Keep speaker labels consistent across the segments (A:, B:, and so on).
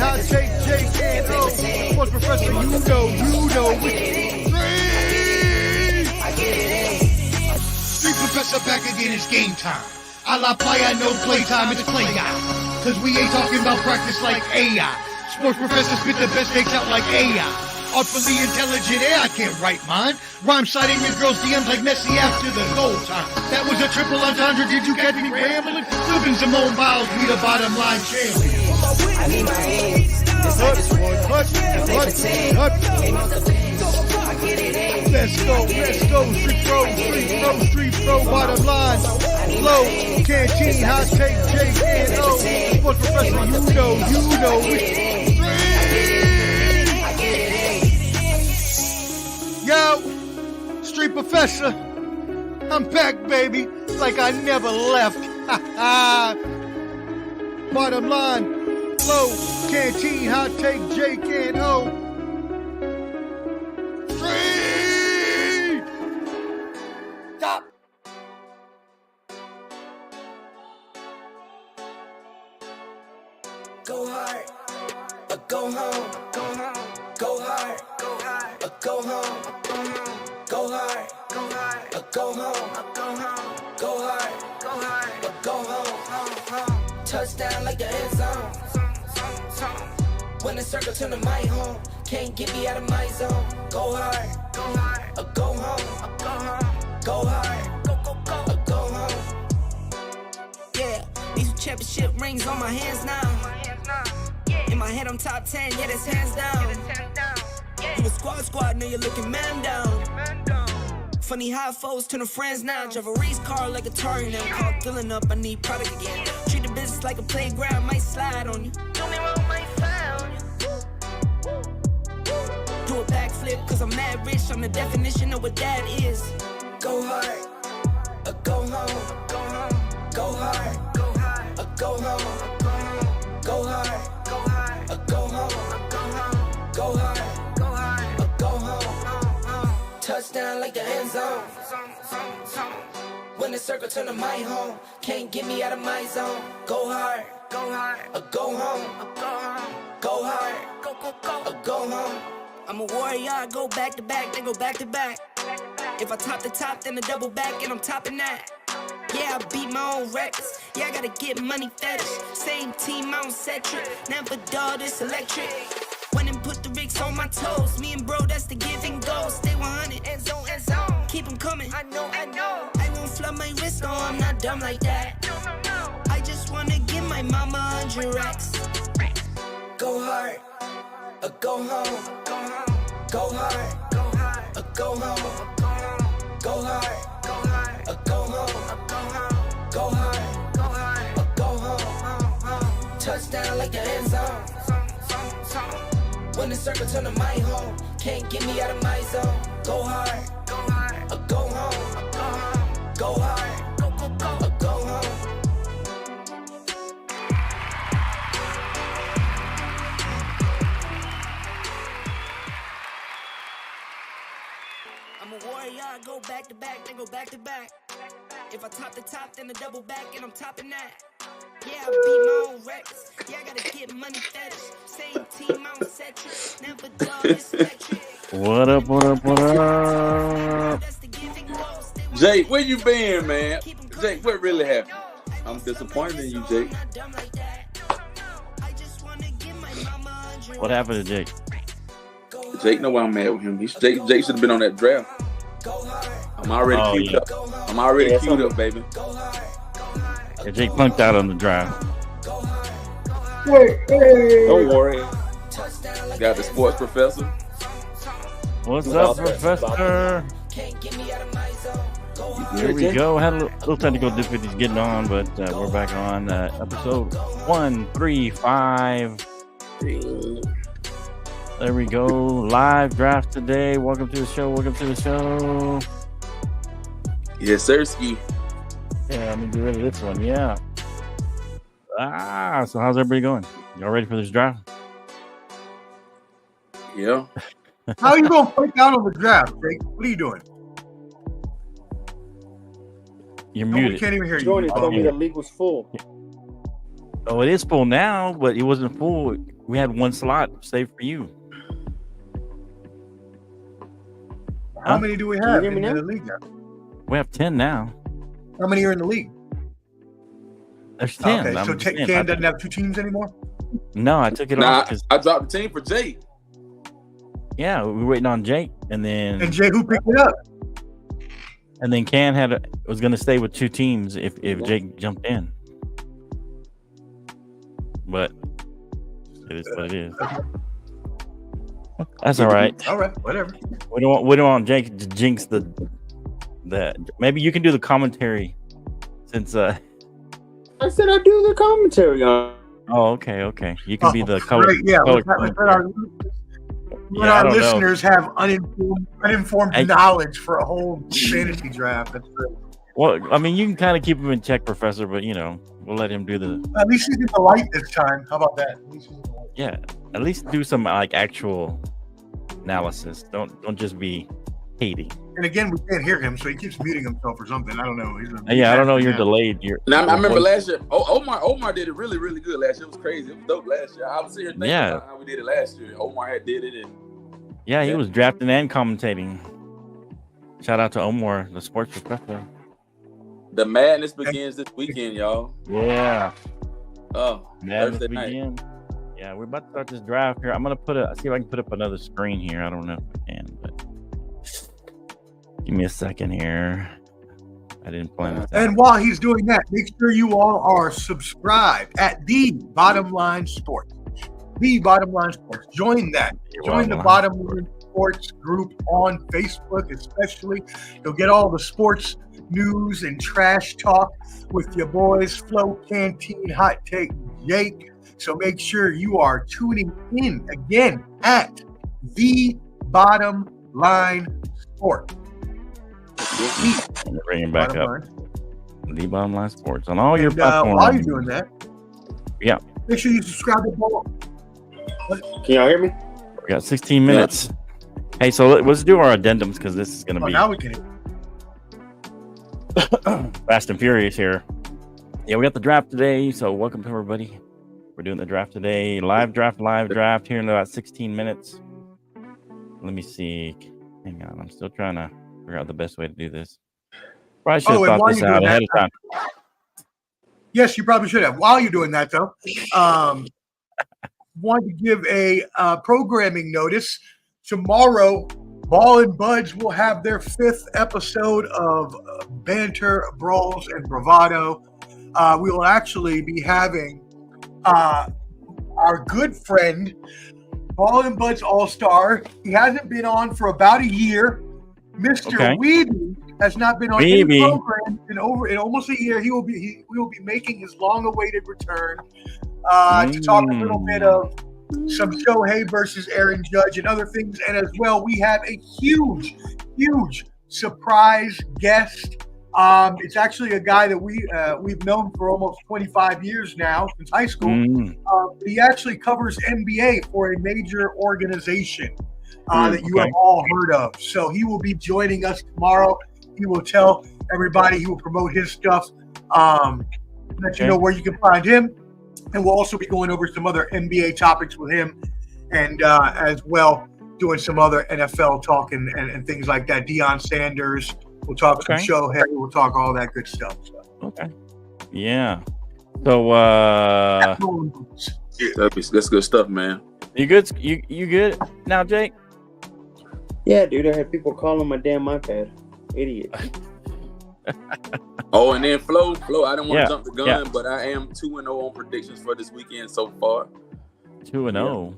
A: hot take, Jake, and O. Sports professor, you know.
B: Street professor back again, it's game time. A la playa, no playtime, it's play guy. Cause we ain't talking about practice like AI. Sports professor spit the best takes out like AI. Artfully intelligent, I can't write mine. Rhyme citing your girl's DMs like Messi after the goal time. That was a triple entendre, did you catch me rambling? Flipping Simone Biles, we the bottom line champion.
C: I need my hands. It's like this one.
A: Let's go, street pro, bottom line. Flow, canteen, hot take, Jake, and O. Sports professor, you know. Yo, street professor, I'm back, baby, like I never left. Bottom line, flow, canteen, hot take, Jake, and O. Street! Stop!
C: Go hard, or go home. Go hard, or go home. Go hard, or go home. Go hard, or go home. Touchdown like the end zone. When the circle turn to my home, can't get me out of my zone. Go hard, or go home. Go hard, or go home. Yeah, these championship rings on my hands now. In my head, I'm top 10, yeah, that's hands down. You a squad, know you're looking man down. Funny how foes turn to friends now. Drive a race car like a Atari now. Call filling up, I need product again. Treat the business like a playground, might slide on you. Do me wrong, might slide on you. Do a backflip, cause I'm mad rich. I'm the definition of what that is. Go hard, or go home. Go hard, or go home. Go hard, or go home. Go hard, or go home. Touchdown like the end zone. When the circle turn to my home, can't get me out of my zone. Go hard, or go home. Go hard, or go home. I'm a warrior, I go back to back, then go back to back. If I top the top, then I double back, and I'm topping that. Yeah, I beat my own records. Yeah, I gotta get money fetish. Same team, I don't set trick. Never dull, this electric. Went and put the Ricks on my toes. Me and bro, that's the give and go. Stay 100, end zone. Keep them coming. I know. I won't flood my wrist, no, I'm not dumb like that. No. I just wanna give my mama 100 racks. Go hard, or go home. Go hard, or go home. Go hard, or go home. Go hard, or go home. Touchdown like the end zone. When the circle turn to my home, can't get me out of my zone. Go hard, or go home. Go hard, or go home. I'm a warrior, I go back to back, then go back to back. If I top the top, then I double back, and I'm topping that. Yeah, I beat my own records. Yeah, I gotta get money fetish. Same team, I don't set trick. Never dull, this electric.
D: What up?
E: Jake, where you been, man? Jake, what really happened? I'm disappointed in you, Jake.
D: What happened to Jake?
E: Jake know why I'm mad with him. Jake should have been on that draft. I'm already queued up. I'm already queued up, baby.
D: Yeah, Jake punked out on the drive.
E: Don't worry. Got the sports professor.
D: What's up, Professor? Here we go. Had a little technical difficulties getting on, but we're back on episode 135. There we go. Live draft today. Welcome to the show.
E: Yes, sir, Ski.
D: Yeah, let me get rid of this one. Yeah. So how's everybody going? Y'all ready for this draft?
E: Yeah.
A: How are you going to break down on the draft, Jake? What are you doing?
D: You're
A: No,
D: muted.
A: we can't even hear you.
F: Jordan told me the league was full.
D: Oh, it is full now, but it wasn't full We had one slot saved for you.
A: How many do we have in the league now?
D: We have 10 now.
A: How many are in the league?
D: There's 10.
A: Okay, so Ken doesn't have 2 teams anymore?
D: No, I took it off because
E: I dropped the team for Jake.
D: Yeah, we were waiting on Jake, and then
A: Jake, who picked it up?
D: And then Can was going to stay with 2 teams if Jake jumped in. But it is what it is. That's all right.
A: All right, whatever.
D: We don't want Jake to jinx the. Maybe you can do the commentary, since.
F: I said I'd do the commentary on.
D: Oh, okay. You can be the color.
A: Right, yeah.
D: Let
A: our listeners have uninformed knowledge for a whole fantasy draft. That's great.
D: Well, I mean, you can kind of keep him in check, Professor, but we'll let him do the.
A: At least he's in the light this time. How about that?
D: Yeah, at least do some actual analysis. Don't just be hating.
A: And again, we can't hear him, so he keeps muting himself or something. I don't know.
D: I don't know. You're delayed.
E: Now, I remember last year. Omar did it really, really good last year. It was crazy. It was dope last year. I was here thinking about how we did it last year. Omar did it.
D: He was drafting and commentating. Shout out to Omar, the sports professor.
E: The madness begins this weekend, y'all.
D: Yeah.
E: Oh,
D: madness
E: Thursday
D: begins.
E: night.
D: Yeah, we're about to start this draft here. I'm gonna see if I can put up another screen here. I don't know if I can, but give me a second here. I didn't plan this out.
A: And while he's doing that, make sure you all are subscribed at The Bottom Line Sports. The Bottom Line Sports. Join that. Join the Bottom Line Sports group on Facebook, especially. You'll get all the sports news and trash talk with your boys, Flo, Canteen, Hot Take, Jake. So make sure you are tuning in again at The Bottom Line Sports.
D: Bring him back up. The Bottom Line Sports on all your platforms.
A: While you're doing that, make sure you subscribe to both.
F: Can y'all hear me?
D: We got 16 minutes. Hey, so let's do our addendums because this is going to be.
A: Now we can.
D: Fast and Furious here. Yeah, we got the draft today, so welcome to everybody. We're doing the draft today. Live draft here in about 16 minutes. Let me see. Hang on, I'm still trying to figure out the best way to do this. Probably should have thought this out ahead of time.
A: Yes, you probably should have. While you're doing that, though, want to give a programming notice. Tomorrow, Ball and Buds will have their 5th episode of Banter, Brawls, and Bravado. We will actually be having our good friend, Ball and Buds All-Star. He hasn't been on for about a year. Mr. Weeby has not been on any program in almost a year. We will be making his long-awaited return to talk a little bit of some Shohei versus Aaron Judge and other things. And as well, we have a huge surprise guest. It's actually a guy that we've known for almost 25 years now, since high school. He actually covers NBA for a major organization that you have all heard of. So he will be joining us tomorrow. He will tell everybody. He will promote his stuff. Let you know where you can find him. And we'll also be going over some other NBA topics with him, and as well doing some other NFL talk and things like that. Deion Sanders. We'll talk some Shohei. We'll talk all that good stuff. So.
D: Okay. Yeah. So
E: that's good stuff, man.
D: You good? You good now, Jake?
F: Yeah, dude. I had people calling my damn iPad. Idiot.
E: Oh, and then Flo, I don't want to jump the gun, but I am 2-0 on predictions for this weekend so far.
D: 2-0?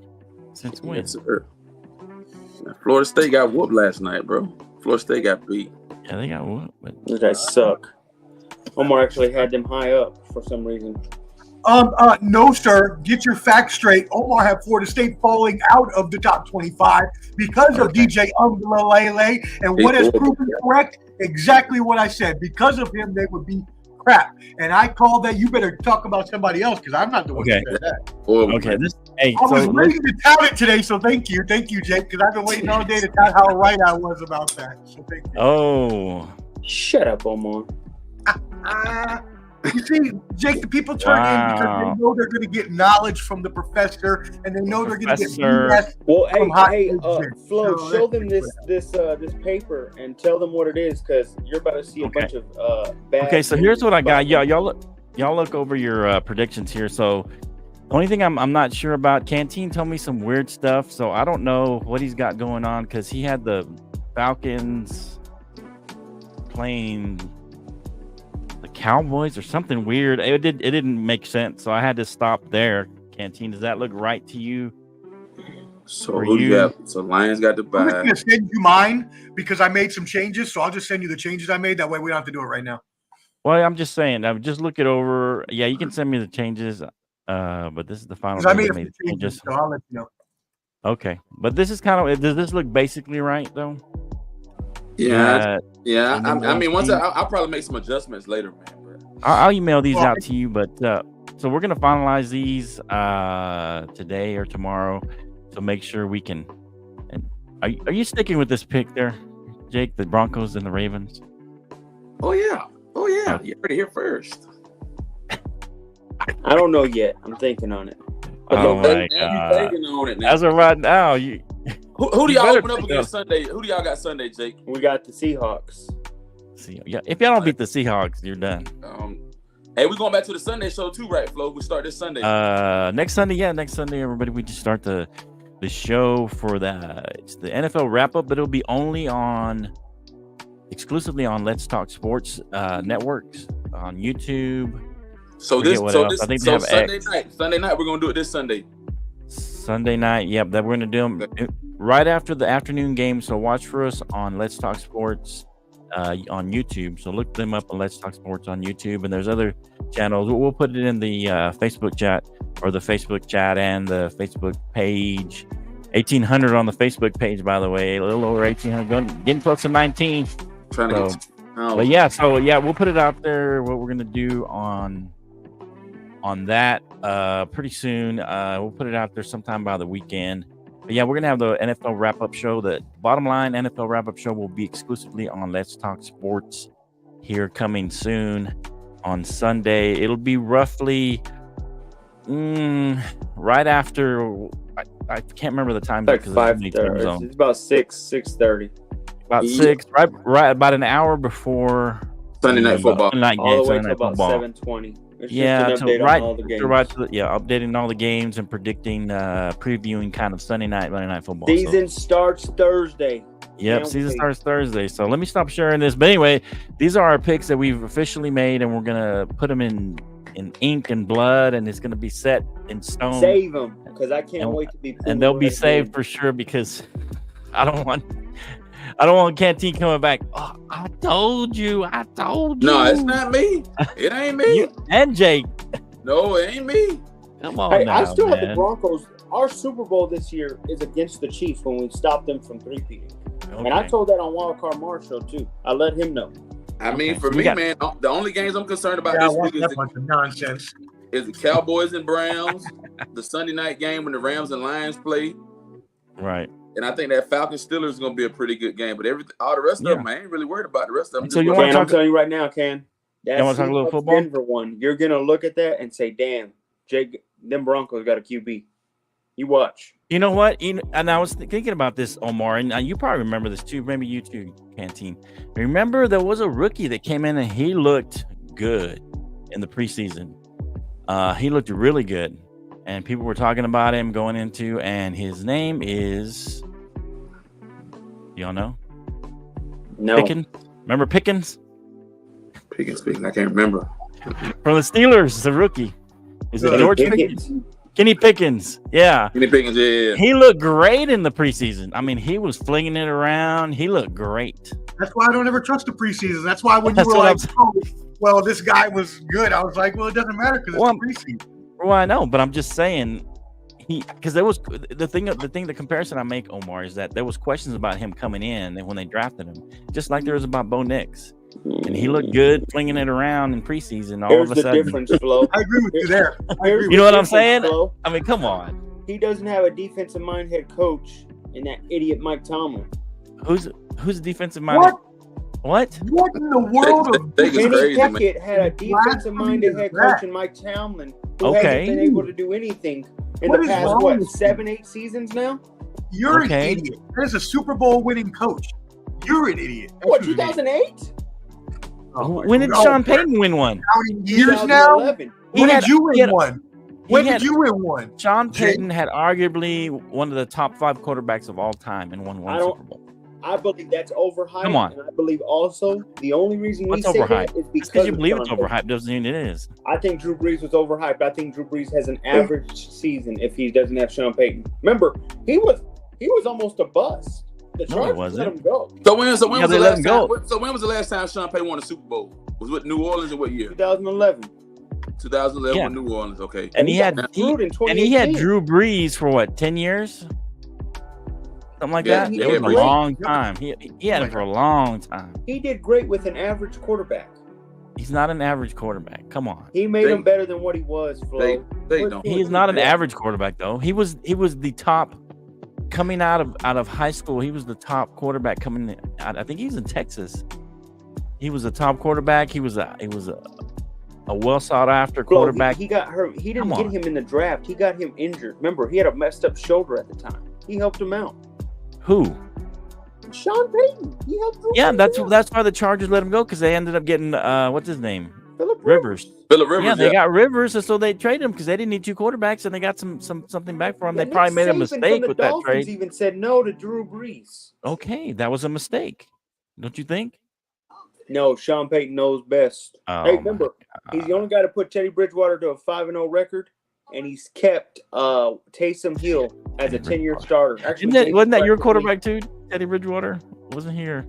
D: Since when?
E: Yes, sir. Florida State got whooped last night, bro. Florida State got beat.
D: Yeah, they got whooped.
F: Those guys suck. Omar actually had them high up for some reason.
A: No, sir. Get your facts straight. Omar had Florida State falling out of the top 25 because of DJ Umblalele. And what has proven correct? Exactly what I said. Because of him, they would be crap. And I called that. You better talk about somebody else because I'm not the one who said that.
D: Okay. I
A: was ready to tout it today, so thank you, Jake, because I've been waiting all day to tout how right I was about that. So thank you.
D: Oh.
F: Shut up, Omar.
A: You see, Jake, the people turn in because they know they're going to get knowledge from the professor, and they know they're going to get BS.
F: Well, Flo, show them this paper and tell them what it is, because you're about to see a bunch of bad.
D: Okay, so here's what I got. Y'all look over your predictions here. So, the only thing I'm not sure about, Canteen told me some weird stuff, so I don't know what he's got going on, because he had the Falcons playing the Cowboys or something weird. It didn't make sense, so I had to stop there. Canteen, does that look right to you?
E: So who you got? So Lions got the bye.
A: I'm just gonna send you mine because I made some changes, so I'll just send you the changes I made. That way we don't have to do it right now.
D: Well, I'm just saying, just look it over. Yeah, you can send me the changes, but this is the final.
A: I made a few changes, so I'll let you know.
D: Okay, but this is kind of. Does this look basically right though?
E: Yeah. I mean, once I'll probably make some adjustments later, man.
D: I'll email these out to you, but so we're gonna finalize these today or tomorrow, so make sure we can. And are you sticking with this pick there, Jake? The Broncos and the Ravens.
E: Oh yeah. You heard it here first.
F: I don't know yet. I'm thinking on it.
D: Oh my God! As of right now,
E: Who do y'all open up against Sunday? Who do y'all got Sunday, Jake?
F: We got the Seahawks.
D: Yeah, if y'all don't beat the Seahawks, you're done.
E: Hey, we're going back to the Sunday show too, right, Flo? We start this Sunday.
D: Next Sunday, everybody. We just start the show for it's the NFL wrap up, but it'll be exclusively on Let's Talk Sports networks on YouTube.
E: Sunday night, we're gonna do it this Sunday.
D: Sunday night, yep. That we're gonna do them right after the afternoon game. So watch for us on Let's Talk Sports on YouTube. So look them up on Let's Talk Sports on YouTube, and there's other channels. We'll put it in the Facebook chat and the Facebook page. 1,800 on the Facebook page, by the way. A little over 1,800, getting close to 19. But yeah, we'll put it out there. What we're gonna do on that pretty soon. We'll put it out there sometime by the weekend. But yeah, we're gonna have the NFL wrap-up show. The bottom line NFL wrap-up show will be exclusively on Let's Talk Sports here coming soon on Sunday. It'll be roughly right after. I can't remember the time
F: because it's about 6:30.
D: About 6, right about an hour before
E: Sunday night football.
F: All the way to about 7:20.
D: Updating all the games and predicting, previewing kind of Sunday night, Monday night football.
F: Season starts Thursday.
D: Yep, season starts Thursday. So let me stop sharing this. But anyway, these are our picks that we've officially made, and we're gonna put them in ink and blood, and it's gonna be set in stone.
F: Save them, because I can't wait to be.
D: And they'll be saved for sure, because I don't want Canteen coming back. Oh, I told you.
E: No, it's not me. It ain't me.
D: You and Jake.
E: No, it ain't me.
D: Come on now,
F: I still have the Broncos. Our Super Bowl this year is against the Chiefs when we stopped them from three-peating. Okay. And I told that on Wildcard Marshall too. I let him know.
E: I mean, for me, man, the only games I'm concerned about this week is the Cowboys and Browns, the Sunday night game when the Rams and Lions play.
D: Right.
E: And I think that Falcons Steelers is going to be a pretty good game. But all the rest of them, I ain't really worried about the rest of them.
F: So I'm telling you right now, Ken.
D: You want to talk a little football?
F: Denver one. You're going to look at that and say, damn, Jake, them Broncos got a QB. You watch.
D: You know what? And I was thinking about this, Omar, and you probably remember this too. Maybe you too, Canteen. Remember there was a rookie that came in and he looked good in the preseason. He looked really good. And people were talking about him going into, and his name is, y'all know?
F: No.
D: Pickens? Remember Pickens?
E: Pickens, I can't remember.
D: From the Steelers, the rookie. Is it George Pickens? Kenny Pickens. Yeah.
E: Kenny Pickens, yeah.
D: He looked great in the preseason. I mean, he was flinging it around. He looked great.
A: That's why I don't ever trust the preseason. That's why when you were like, well, this guy was good, I was like, well, it doesn't matter because it's the preseason.
D: Well, I know, but I'm just saying because there was the comparison I make, Omar, is that there was questions about him coming in and when they drafted him, just like there was about Bo Nix. And he looked good flinging it around in preseason. All of a sudden,
F: difference, Flo.
A: I agree with you there.
D: You know what I'm saying? Flo. I mean, come on.
F: He doesn't have a defensive mind head coach in that idiot Mike Tomlin.
D: Who's a defensive minded? What?
A: What in the world of
F: Kenny Pickett had a defensive-minded head coach in Mike Tomlin who hasn't been able to do anything in the past, 7-8 seasons now?
A: You're an idiot. There's a Super Bowl winning coach. You're an idiot.
F: What, 2008?
D: When did Sean Payton win one?
A: Counting years now? When did you win one? When did you win one?
D: Sean Payton had arguably one of the top 5 quarterbacks of all time and won one Super Bowl.
F: I believe that's overhyped.
D: Come on.
F: And I believe also the only reason we say that is
D: because you believe it's overhyped doesn't mean it is.
F: I think Drew Brees was overhyped. I think Drew Brees has an average season if he doesn't have Sean Payton. Remember, he was almost a bust. The Chargers let him go.
E: So when was the last time Sean Payton won a Super Bowl? Was with New Orleans in what year?
F: 2011.
E: 2011 with New Orleans. Okay.
D: And he had Drew Brees for what, 10 years? Something like that. It was a long time. He had it for a long time.
F: He did great with an average quarterback.
D: He's not an average quarterback. Come on.
F: He made him better than what he was, Flo.
D: He's not an average quarterback though. He was the top coming out of high school. He was the top quarterback coming out. I think he was in Texas. He was a top quarterback. He was a well sought after quarterback.
F: He got hurt. He didn't get him in the draft. He got him injured. Remember, he had a messed up shoulder at the time. He helped him out.
D: Who?
F: Sean Payton. He helped him.
D: Yeah, that's why the Chargers let him go, because they ended up getting what's his name?
F: Phillip
D: Rivers.
E: Phillip Rivers.
D: Yeah, they got Rivers, and so they traded him because they didn't need 2 quarterbacks, and they got something back for him. They probably made a mistake with that trade.
F: Even said no to Drew Brees.
D: Okay, that was a mistake, don't you think?
F: No, Sean Payton knows best. Hey, remember, he's the only guy to put Teddy Bridgewater to a 5-0 record, and he's kept Taysom Hill as a 10-year starter. Actually,
D: wasn't that your quarterback too, Teddy Bridgewater? Wasn't here?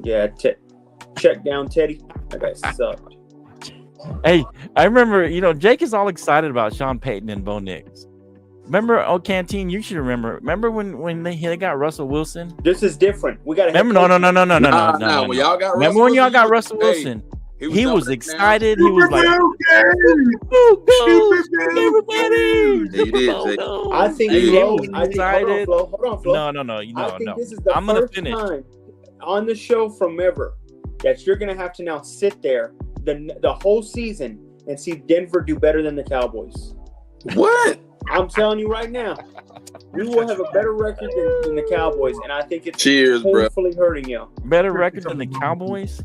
F: Yeah, check down Teddy. That guy sucked.
D: Hey, I remember, Jake is all excited about Sean Payton and Bo Nix. Remember, Canteen, you should remember. Remember when they got Russell Wilson?
F: This is different. We got to
D: remember. No.
E: When y'all got
D: remember when y'all got Russell Wilson? He was excited. He was like,
F: I think he was excited. Hold on, Flo.
D: No.
F: I think this is the first time on the show from ever that you're going to have to now sit there the whole season and see Denver do better than the Cowboys.
E: What?
F: I'm telling you right now, we will have a better record than the Cowboys, and I think it's painfully hurting you.
D: Better record than the Cowboys?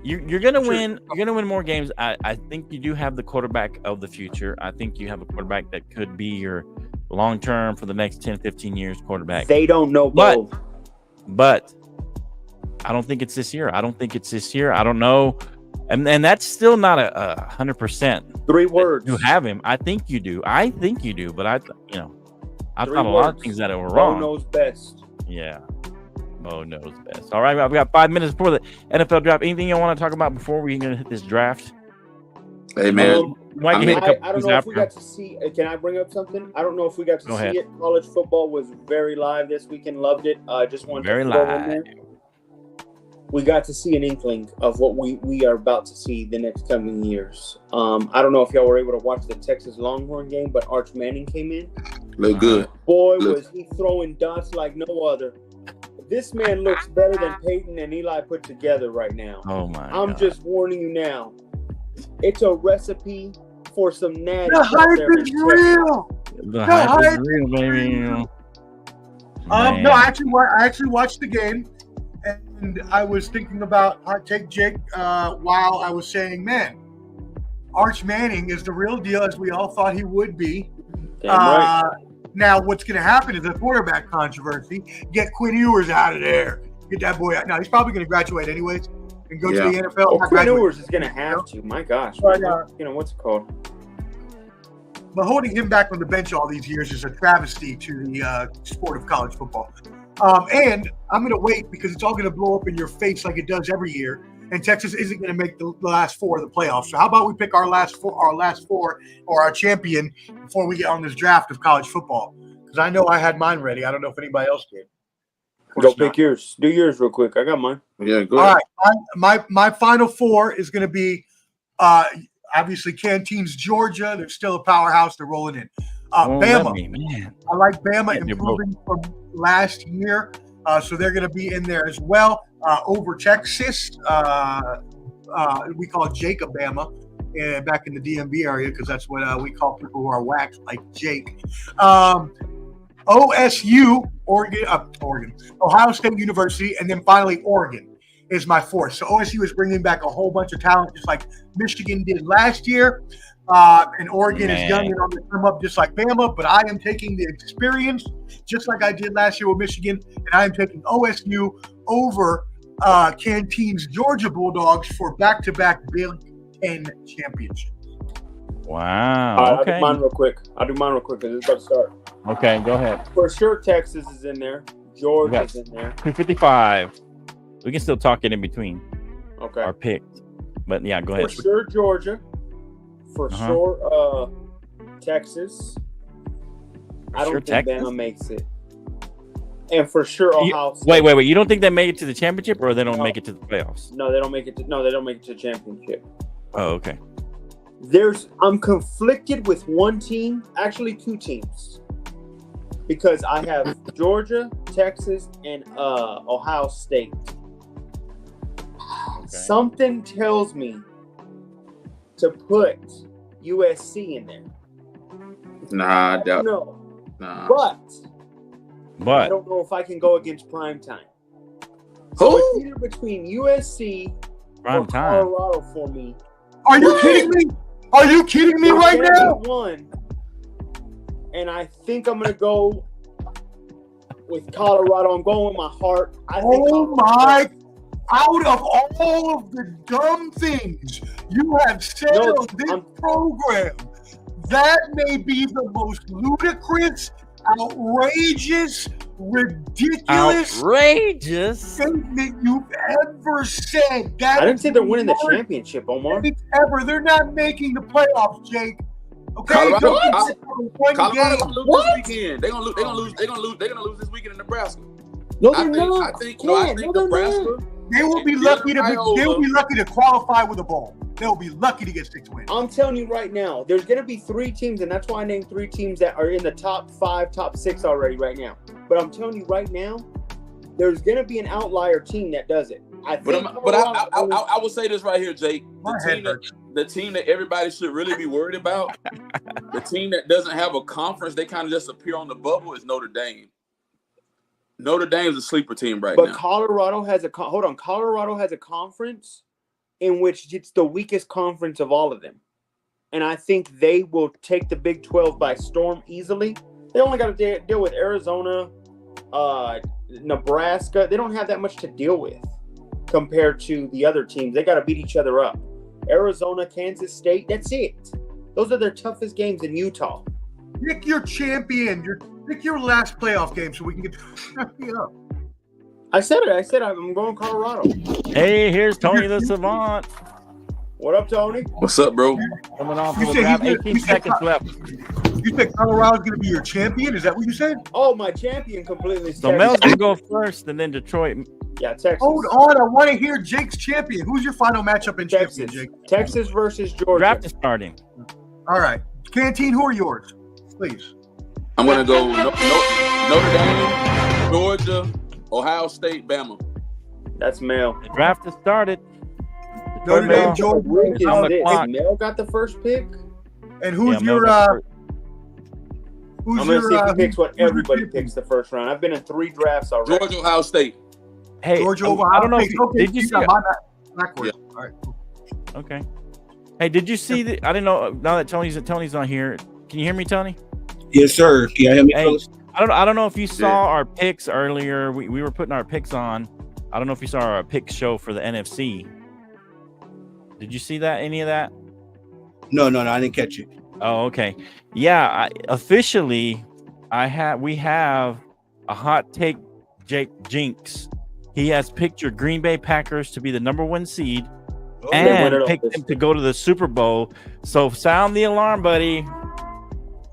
D: You're gonna win. You're gonna win more games. I think you do have the quarterback of the future. I think you have a quarterback that could be your long term for the next 10, 15 years quarterback.
F: They don't know both.
D: But I don't think it's this year. I don't know. And that's still not 100%.
F: 3 words.
D: You have him. I think you do. But I thought a lot of things that were wrong.
F: Bo knows best.
D: Yeah. Bo knows best. All right, I've got 5 minutes before the NFL draft. Anything you want to talk about before we're going to hit this draft?
E: Hey, man.
F: I don't know if we got to see. Can I bring up something? I don't know if we got to see it. College football was very live this weekend. Loved it. Just wanted to throw in there. We got to see an inkling of what we are about to see the next coming years. I don't know if y'all were able to watch the Texas Longhorn game, but Arch Manning came in.
E: Look good.
F: Boy, was he throwing dots like no other. This man looks better than Peyton and Eli put together right now.
D: Oh, my God.
F: I'm just warning you now. It's a recipe for some natty.
A: The hype is real.
D: The hype is real, baby.
A: No, I actually watched the game, and I was thinking about Hot Take Jake while I was saying, man, Arch Manning is the real deal, as we all thought he would be.
F: Damn right.
A: Now, what's going to happen is a quarterback controversy. Get Quinn Ewers out of there. Get that boy out. Now, he's probably going to graduate anyways and go to the NFL.
F: Well, Quinn Ewers is going to have to. My gosh. But, what's it called?
A: But holding him back on the bench all these years is a travesty to the sport of college football. And I'm going to wait because it's all going to blow up in your face like it does every year. And Texas isn't going to make the last 4 of the playoffs. So how about we pick our last four or our champion before we get on this draft of college football? Because I know I had mine ready. I don't know if anybody else did.
F: Go pick yours. Do yours real quick. I got mine.
E: Yeah, go ahead.
A: All right. My final 4 is going to be obviously Canteen's Georgia. They're still a powerhouse. They're rolling in. Bama. I like Bama improving from last year. So they're going to be in there as well. Over Texas, we call Jake Obama. Back in the DMV area, because that's what we call people who are whacked, like Jake. OSU, Ohio State University, and then finally Oregon is my fourth. So OSU is bringing back a whole bunch of talent, just like Michigan did last year. And Oregon is young and on the come up, just like Bama. But I am taking the experience, just like I did last year with Michigan, and I am taking OSU over Canteen's Georgia Bulldogs for back-to-back Big Ten championships.
D: Wow. Okay.
F: I'll do mine real quick because it's about to start.
D: Okay, go ahead.
F: For sure, Texas is in there. Georgia's in there.
D: 255. We can still talk it in between.
F: Okay.
D: Our picks. But yeah, go ahead.
F: For sure, Georgia. For sure, Texas. I don't think Bama makes it. And for sure, Ohio State.
D: Wait. You don't think they make it to the championship, or they don't make it to the playoffs?
F: No, they don't make it to. No, they don't make it to the championship.
D: Oh, okay.
F: I'm conflicted with one team, actually two teams, because I have Georgia, Texas, and Ohio State. Okay. Something tells me to put USC in there.
E: Nah, I doubt.
F: No.
E: Nah.
F: But I don't know if I can go against primetime. So it's either between USC or Colorado for me.
A: Are you kidding me? Are you kidding me right now?
F: One, and I think I'm going to go with Colorado. I'm going with my heart.
A: Out of all of the dumb things you have said on this program, that may be the most ludicrous, outrageous, ridiculous statement you've ever said.
F: I didn't say they're winning the championship, Omar.
A: Ever. They're not making the playoffs, Jake. Okay,
E: Colorado gonna lose this weekend. They're gonna lose this weekend in Nebraska.
F: No, they're not.
E: I think Nebraska.
A: They will be lucky to qualify with a bowl. They'll be lucky to get 6 wins.
F: I'm telling you right now, there's going to be 3 teams, and that's why I named 3 teams that are in the top 5, top 6 already right now. But I'm telling you right now, there's going to be an outlier team that does it. I will say this right here, Jake. The team that everybody should really be worried about, the team that doesn't have a conference, they kind of just appear on the bubble, is Notre Dame. Notre Dame's a sleeper team now. But Colorado has a conference in which it's the weakest conference of all of them. And I think they will take the Big 12 by storm easily. They only got to deal with Arizona, Nebraska. They don't have that much to deal with compared to the other teams. They got to beat each other up. Arizona, Kansas State, that's it. Those are their toughest games in Utah.
A: Pick your champion. Pick your last playoff game so we can get up.
F: I said it. I said I'm going Colorado.
D: Hey, here's Tony the Savant.
F: What up, Tony?
E: What's up, bro?
D: Coming off of the draft. 18 seconds left.
A: You think Colorado's going to be your champion? Is that what you said?
F: Oh, my champion completely.
D: So Mel's going to go first, and then Detroit.
F: Yeah, Texas.
A: Hold on. I want to hear Jake's champion. Who's your final matchup in champion, Jake?
F: Texas versus Georgia.
D: Draft is starting.
A: All right. Canteen, who are yours? Please.
E: I'm going to go Notre Dame, Georgia, Ohio State, Bama.
F: That's Mel.
D: The draft has started.
A: Notre Dame, Georgia.
F: Mel got the first pick.
A: And who's your
F: I'm going to see if he picks what everybody picks the first round. I've been in 3 drafts already.
E: Georgia, Ohio State.
D: Hey,
A: Georgia, Ohio
D: I don't know.
A: Did you see
E: Yeah.
A: All right.
D: Okay. Hey, did you see the? I didn't know. Now that Tony's on here, can you hear me, Tony?
G: Yes, sir. Can you hear me?
D: Hey, I don't know if you saw our picks earlier. We were putting our picks on. I don't know if you saw our pick show for the NFC. Did you see that? Any of that?
G: No, I didn't catch it.
D: Oh, okay. Yeah, officially, we have a hot take. Jake Jinx. He has picked your Green Bay Packers to be the number 1 seed and picked them to go to the Super Bowl. So sound the alarm, buddy.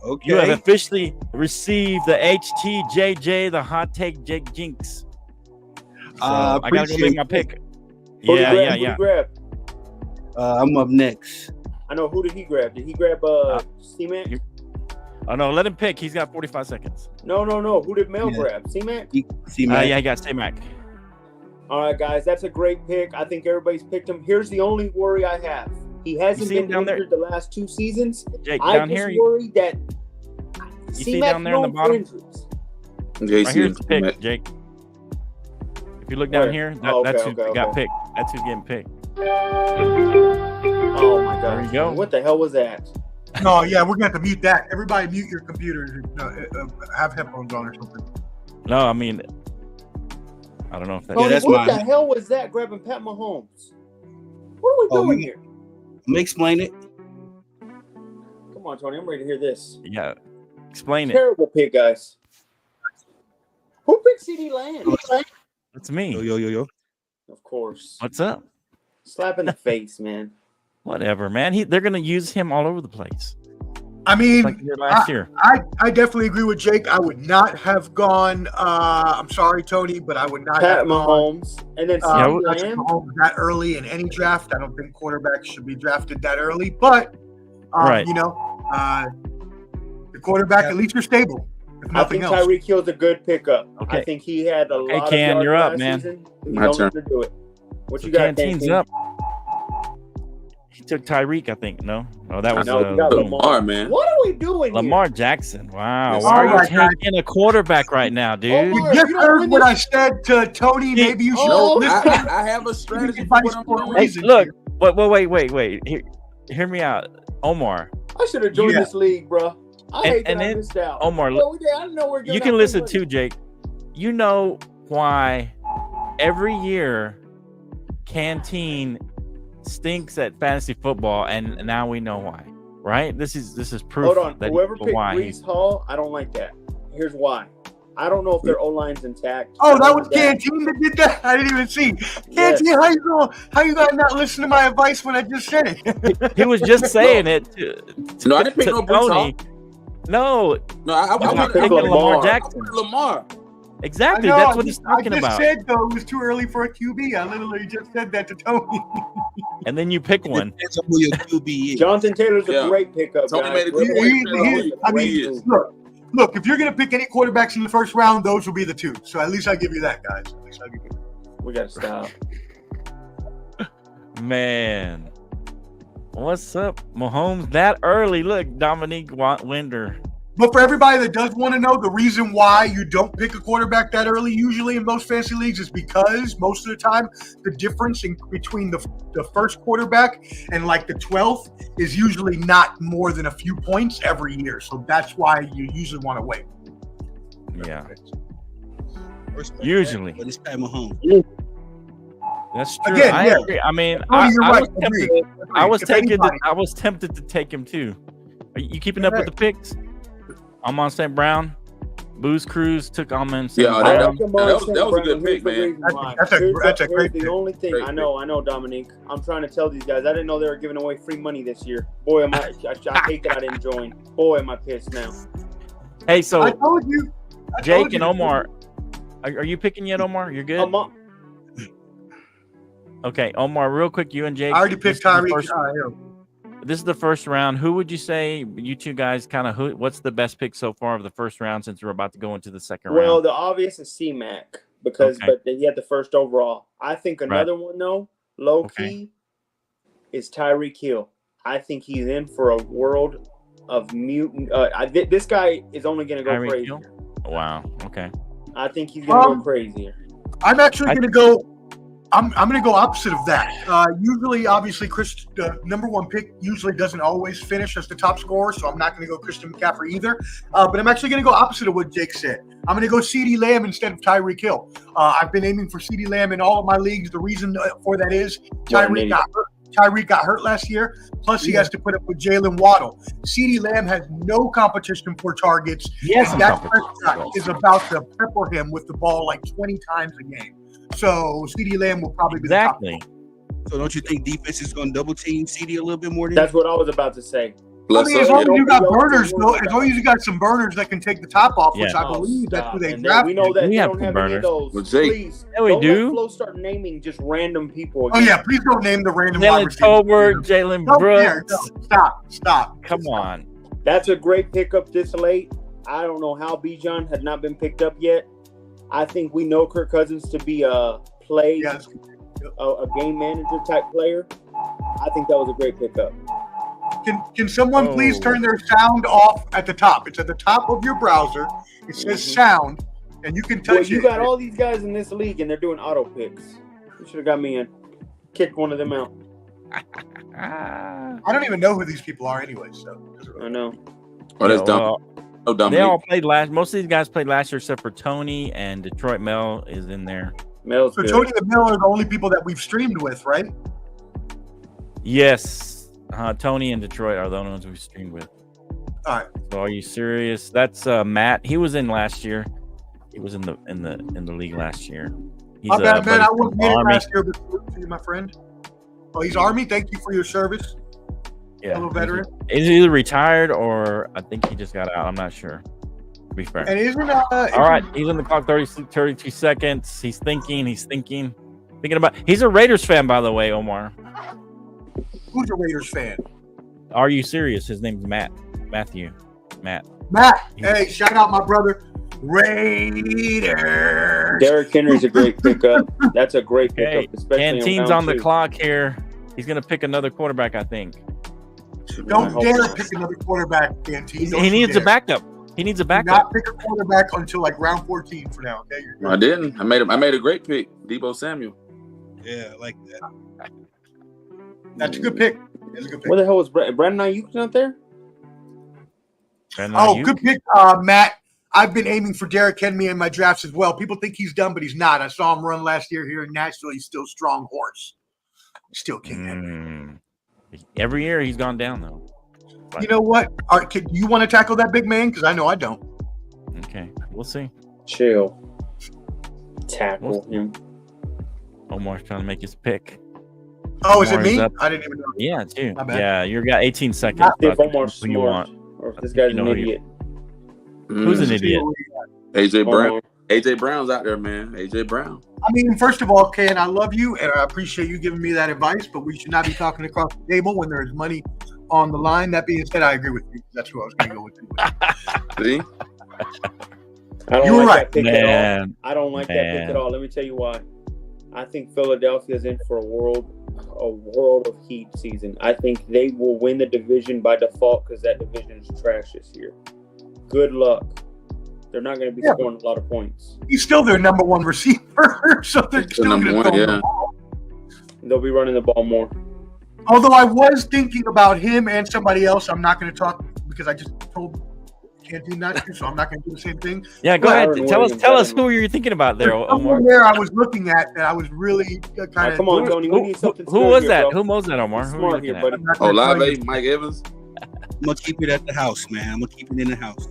G: Okay.
D: You have officially received the HTJJ, the hot take Jake Jinx. So I gotta go make my pick. Yeah.
G: I'm up next.
F: I know. Who did he grab? Did he grab C-Man?
D: Oh no, let him pick. He's got 45 seconds.
F: No. Who did Mel grab? C-Mac?
G: C-Mac.
D: Yeah, he got C-Mac.
F: All right, guys, that's a great pick. I think everybody's picked him. Here's the only worry I have. He hasn't been injured the last 2 seasons.
D: Jake,
F: I just worry that
D: you see down there in the bottom?
E: Right
D: here's the pick, Jake. If you look down here, that's who got picked. That's who's getting picked.
F: Oh my God!
D: There you go.
F: What the hell was that?
A: No, yeah, we're gonna have to mute that. Everybody, mute your computers. Have headphones on or something.
D: No, I mean, I don't know if that.
F: Tony, what the hell was that? Grabbing Pat Mahomes. What are we doing here?
G: Let me explain it.
F: Come on, Tony. I'm ready to hear this.
D: Yeah, explain it.
F: Terrible pick, guys. Who picked CD Lamb?
D: That's me.
G: Yo.
F: Of course.
D: What's up?
F: Slap in the face, man.
D: Whatever, man. They're gonna use him all over the place.
A: I mean,
D: like last year.
A: I definitely agree with Jake. I would not have gone. I'm sorry, Tony, but I would not
F: Pat
A: have
F: Mahomes
A: gone,
F: and then
A: Mahomes that early in any draft. I don't think quarterbacks should be drafted that early. But
D: right.
A: You know, the quarterback at least you're stable.
F: I think Tyreek Hill's a good pickup.
D: Okay.
F: I think he had a lot of
D: Can, you're up,
F: last
D: man.
F: season. He don't have to do it. What you got,
D: Team's up. He took Tyreek, I think. No, that was
E: Lamar, man.
F: What are we doing
D: Lamar
F: here?
D: Jackson. Wow. Why are you taking a quarterback right now, dude?
A: You just heard what I said to Tony. Maybe you should listen.
E: I have a strategy for what I'm doing.
D: Hey, look, wait. Hear me out. Omar.
F: I should have joined this league, bro. I hate that I missed out.
D: Omar, you can listen too, Jake. You know why every year Canteen stinks at fantasy football, and now we know why, right? This is proof.
F: Hold on,
D: that
F: whoever picked Breece Hall, I don't like that. Here's why. I don't know if their O-line's intact.
A: Oh, that was Canteen that did that? I didn't even see. Canteen, how you guys not listen to my advice when I just said it?
D: He was just saying it.
E: No, I didn't pick no Breece Hall.
D: No,
E: I
D: picked Lamar Jackson.
E: Lamar.
D: Exactly, that's what he's talking about.
A: I just said, though, it was too early for a QB. I literally just said that to Tony.
D: And then you pick one.
F: Jonathan Taylor's a great pickup,
E: Tony
F: guys.
E: made a good point.
A: Look, if you're going to pick any quarterbacks in the first round, those will be the two. So at least I'll give you that, guys. At least I'll give you that.
F: We got to stop.
D: Man. What's up, Mahomes? That early. Look, Dominique Winder.
A: But for everybody that does want to know, the reason why you don't pick a quarterback that early usually in most fantasy leagues is because most of the time the difference between the first quarterback and like the 12th is usually not more than a few points every year. So that's why you usually want to wait.
D: Yeah. Usually.
G: But it's Pat Mahomes.
D: That's true.
A: Again,
D: I agree. I mean, I was tempted to take him too. Are you keeping up with the picks? Amon St. Brown, Booze Cruz took Amon St. Brown.
E: That was a good pick, man.
A: That's a great pick.
F: The only thing I know, Dominique. I'm trying to tell these guys. I didn't know they were giving away free money this year. Boy, I hate that I didn't join. Boy, am I pissed now.
D: Hey, so
A: I told you,
D: Jake and Omar, are you picking yet, Omar? You're good. Okay, Omar, real quick, you and Jake.
A: I already picked Tyreek.
D: This is the first round. Who would you say, you two guys, what's the best pick so far of the first round since we're about to go into the second round?
F: Well, the obvious is C-Mac but he had the first overall. I think another one, though, low key, is Tyreek Hill. I think he's in for a world of mutant. This guy is only going to go crazier.
D: Wow. Okay.
F: I think he's going to go crazier.
A: I'm actually going to go. I'm going to go opposite of that. Usually, obviously, the number one pick usually doesn't always finish as the top scorer, so I'm not going to go Christian McCaffrey either. But I'm actually going to go opposite of what Jake said. I'm going to go CeeDee Lamb instead of Tyreek Hill. I've been aiming for CeeDee Lamb in all of my leagues. The reason for that is Tyreek got hurt last year. Plus, he has to put up with Jalen Waddle. CeeDee Lamb has no competition for targets.
D: Yes,
A: Dak Prescott is about to pepper him with the ball like 20 times a game. So CeeDee Lamb will probably be the top.
G: So don't you think defense is going to double team CeeDee a little bit more?
F: That's what I was about to say.
A: I mean, as long as you got burners, though, as long as you got some burners that can take the top off, which I believe that's who they drafted.
F: We know that
D: we
F: they
D: have
F: don't have
D: burners.
F: any of those. Please,
D: we do.
F: Let Flo start naming just random people.
A: Oh yeah, please don't name the random.
D: Jalen Tolbert, Jalen Brooks.
A: Stop.
D: Come on.
F: That's a great pickup this late. I don't know how Bijan had not been picked up yet. I think we know Kirk Cousins to be a game manager type player. I think that was a great pickup.
A: Can someone please turn their sound off at the top? It's at the top of your browser. It says sound, and you can touch it.
F: You got all these guys in this league, and they're doing auto picks. You should have got me in. Kicked one of them out.
A: I don't even know who these people are anyway. So
F: I know.
E: Oh, that's dumb. Oh, dumb.
D: They all played last. Most of these guys played last year, except for Tony and Detroit Mel is in there.
F: Mel's
A: so
F: good.
A: Tony and Mel are the only people that we've streamed with, right?
D: Yes, Tony and Detroit are the only ones we've streamed with.
A: All right.
D: So are you serious? That's Matt. He was in last year. He was in the league last year. He's
A: man. I wasn't in last year, but to you, my friend. Oh, he's Army. Thank you for your service.
D: Yeah,
A: fellow veteran.
D: He's either retired or I think he just got out. I'm not sure. To be fair.
A: And isn't
D: all right? He's on the clock. 32 seconds. He's thinking. Thinking about. He's a Raiders fan, by the way, Omar.
A: Who's a Raiders fan?
D: Are you serious? His name's Matt. Matthew. Matt.
A: Hey, shout out my brother. Raiders.
F: Derrick Henry's a great pickup. That's a great pickup. Especially
D: Canteen's on the clock here. He's going to pick another quarterback, I think.
A: Don't dare pick another quarterback, Cantine.
D: He needs a backup. He needs a backup.
A: Do not pick a quarterback until like round 14 for now. Okay.
E: I didn't. I made a great pick. Debo Samuel.
G: Yeah, I like that.
A: That's a good pick.
F: Where the hell was Brandon Ayuk not there?
A: Good pick, Matt. I've been aiming for Derrick Henry in my drafts as well. People think he's done, but he's not. I saw him run last year here in Nashville. He's still a strong horse. Still King Henry.
D: Every year he's gone down, though.
A: You know what? Do you want to tackle that big man? Because I know I don't.
D: Okay, we'll see.
F: Chill. Tackle him.
D: Omar's trying to make his pick.
A: Oh, is it me? I didn't even know.
D: Yeah, it's you. Yeah, you got 18 seconds.
F: If Omar's smart, or if this guy's an idiot.
D: Who's an idiot?
E: AJ Brown. AJ Brown's out there, man. AJ Brown.
A: I mean, first of all, Ken, I love you and I appreciate you giving me that advice, but we should not be talking across the table when there is money on the line. That being said, I agree with you. That's who I was going to go with.
E: See?
A: You were right.
F: I don't like that pick at all. Let me tell you why. I think Philadelphia's in for a world of heat season. I think they will win the division by default because that division is trash this year. Good luck. They're not going to be scoring a lot of points.
A: He's still their number one receiver, so they're still
E: number one. Yeah,
F: they'll be running the ball more.
A: Although I was thinking about him and somebody else, I'm not going to talk because I just told Cantine not to, so I'm not going to do the same thing.
D: Yeah, go ahead. Tell us who you're thinking about there, Omar.
A: There, I was looking at that. I was really kind of.
F: Come on, Tony. We need something.
D: Who was that? Who was that, Omar? Who are you looking at?
E: Olave, Mike Evans.
G: I'm gonna keep it at the house, man. I'm gonna keep it in the house.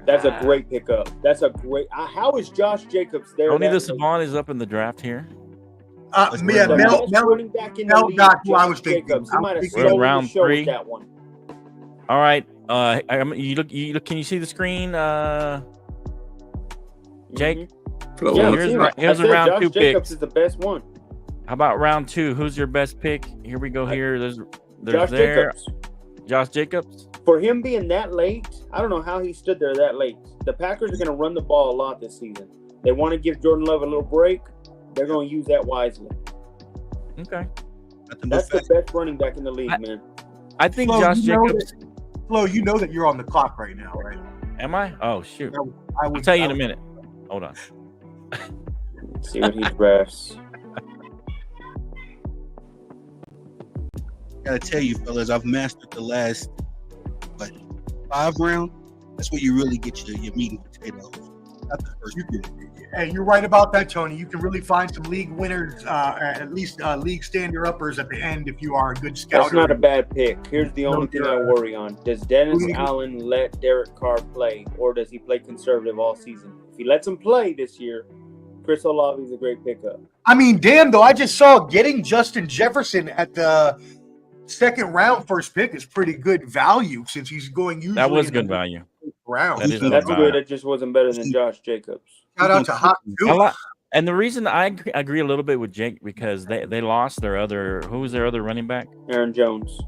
F: That's a great pickup. That's a great. How is Josh Jacobs there?
D: Only the Savon is up in the draft here.
A: Mel got who I was thinking.
F: He might have
D: stolen round
F: the show
D: 3.
F: With that one.
D: All right. You look. Can you see the screen, Jake?
F: Yeah,
D: here's a round
F: Josh
D: 2 pick.
F: Jacobs is the best one.
D: How about round 2? Who's your best pick? Here we go. Here, there's Josh Jacobs.
F: For him being that late, I don't know how he stood there that late. The Packers are going to run the ball a lot this season. They want to give Jordan Love a little break. They're going to use that wisely.
D: Okay.
F: That's the best running back in the league, man.
D: I think Josh Jacobs.
A: Flo, you know that you're on the clock right now, right?
D: Am I? Oh, shoot.
A: I'll
D: tell you in a minute. Hold on.
F: Let's see what he drafts.
G: Gotta tell you, fellas, I've mastered the last 5 round. That's where you really get your meat and potatoes. Not the first.
A: Hey, you're right about that, Tony. You can really find some league winners, at least league stander-uppers at the end if you are a good scout.
F: That's not a bad pick. Here's the only thing I worry on. Does Dennis Allen let Derek Carr play, or does he play conservative all season? If he lets him play this year, Chris Olave is a great pickup.
A: I mean, damn, though, I just saw getting Justin Jefferson at the second round first pick is pretty good value since he's going usually.
D: That was good value.
A: Round.
F: That's good. It just wasn't better than Josh Jacobs.
A: Shout out to Hot Goose.
D: And the reason I agree a little bit with Jake because they lost their other. Who was their other running back?
F: Aaron Jones.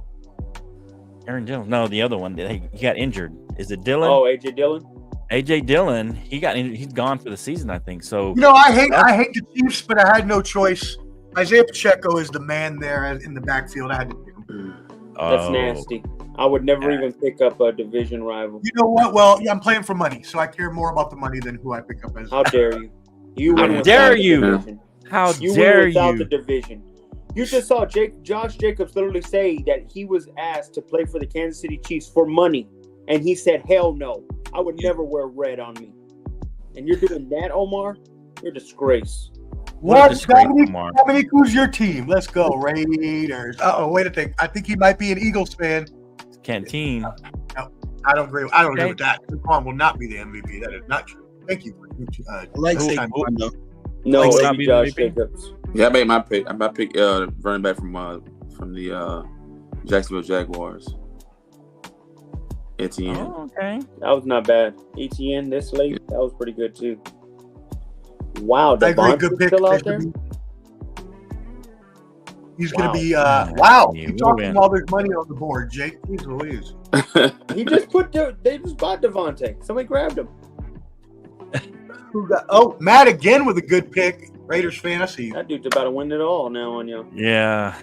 D: Aaron Jones. No, the other one. He got injured. Is it Dillon?
F: Oh, AJ Dillon.
D: AJ Dillon. He's gone for the season, I think. So
A: I hate the Chiefs, but I had no choice. Isaiah Pacheco is the man there in the backfield. I had to pick him.
F: That's nasty. I would never even pick up a division rival.
A: You know what? Well, I'm playing for money, so I care more about the money than who I pick up as.
F: How dare you?
D: How dare you? How dare you?
F: Without the division. You just saw Josh Jacobs literally say that he was asked to play for the Kansas City Chiefs for money, and he said, "Hell no, I would never wear red on me." And you're doing that, Omar? You're a disgrace.
A: Dominique, who's your team? Let's go, Raiders. Wait a second. I think he might be an Eagles fan.
D: Canteen.
A: No, I don't agree. I don't agree with that. Saquon will not be the MVP. That is not true. Thank you.
G: I like Saquon though.
F: No, it'll be Josh Jacobs.
E: Yeah, I made my pick. I picked running back from the Jacksonville Jaguars. Etienne.
D: Oh, okay.
F: That was not bad. Etienne this late, that was pretty good too. Wow,
A: Devontae's still out there? He's going to be, He's talking while there's money on the board, Jake. Please Louise.
F: They just bought Devontae. Somebody grabbed him.
A: Matt again with a good pick. Raiders fantasy.
F: That dude's about to win it all now on you.
D: Yeah.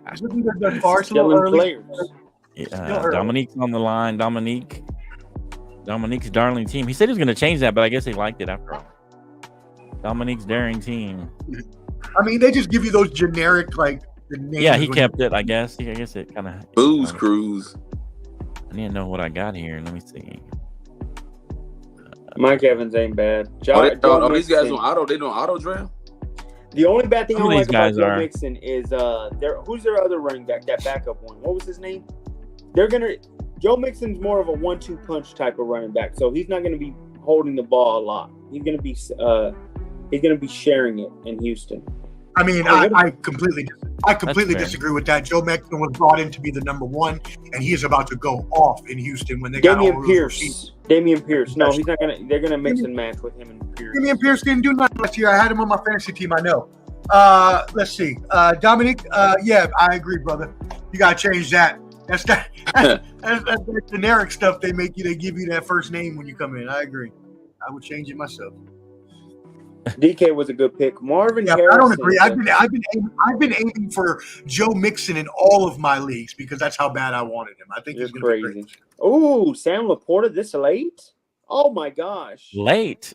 F: Players.
D: Dominique's on the line. Dominique's darling team. He said he was going to change that, but I guess he liked it after all. Dominique's daring team.
A: I mean, they just give you those generic, like, the names.
D: Yeah, he kept it, I guess. I guess it kind of...
E: Booze Cruise.
D: I need to know what I got here. Let me see.
F: Mike Evans ain't bad.
E: These guys on auto? They doing auto draft?
F: The only bad thing I don't like about Joe
D: are.
F: Mixon is who's their other running back, that backup one? What was his name? Joe Mixon's more of a 1-2 punch type of running back, so he's not gonna be holding the ball a lot. He's gonna be sharing it in Houston.
A: I mean, I completely disagree with that. Joe Mixon was brought in to be the number one, and he is about to go off in Houston when they got all Pierce.
F: Damian Pierce. No, he's not gonna. They're gonna mix and match with him and Pierce.
A: Damian Pierce didn't do nothing last year. I had him on my fantasy team. I know. Let's see. Dominique. Yeah, I agree, brother. You gotta change that. That's generic stuff they make you. They give you that first name when you come in. I agree. I would change it myself.
F: DK was a good pick. Marvin Harrison.
A: I don't agree. I've been aiming for Joe Mixon in all of my leagues because that's how bad I wanted him. I think he's crazy.
F: Oh, Sam Laporta this late? Oh my gosh.
D: Late.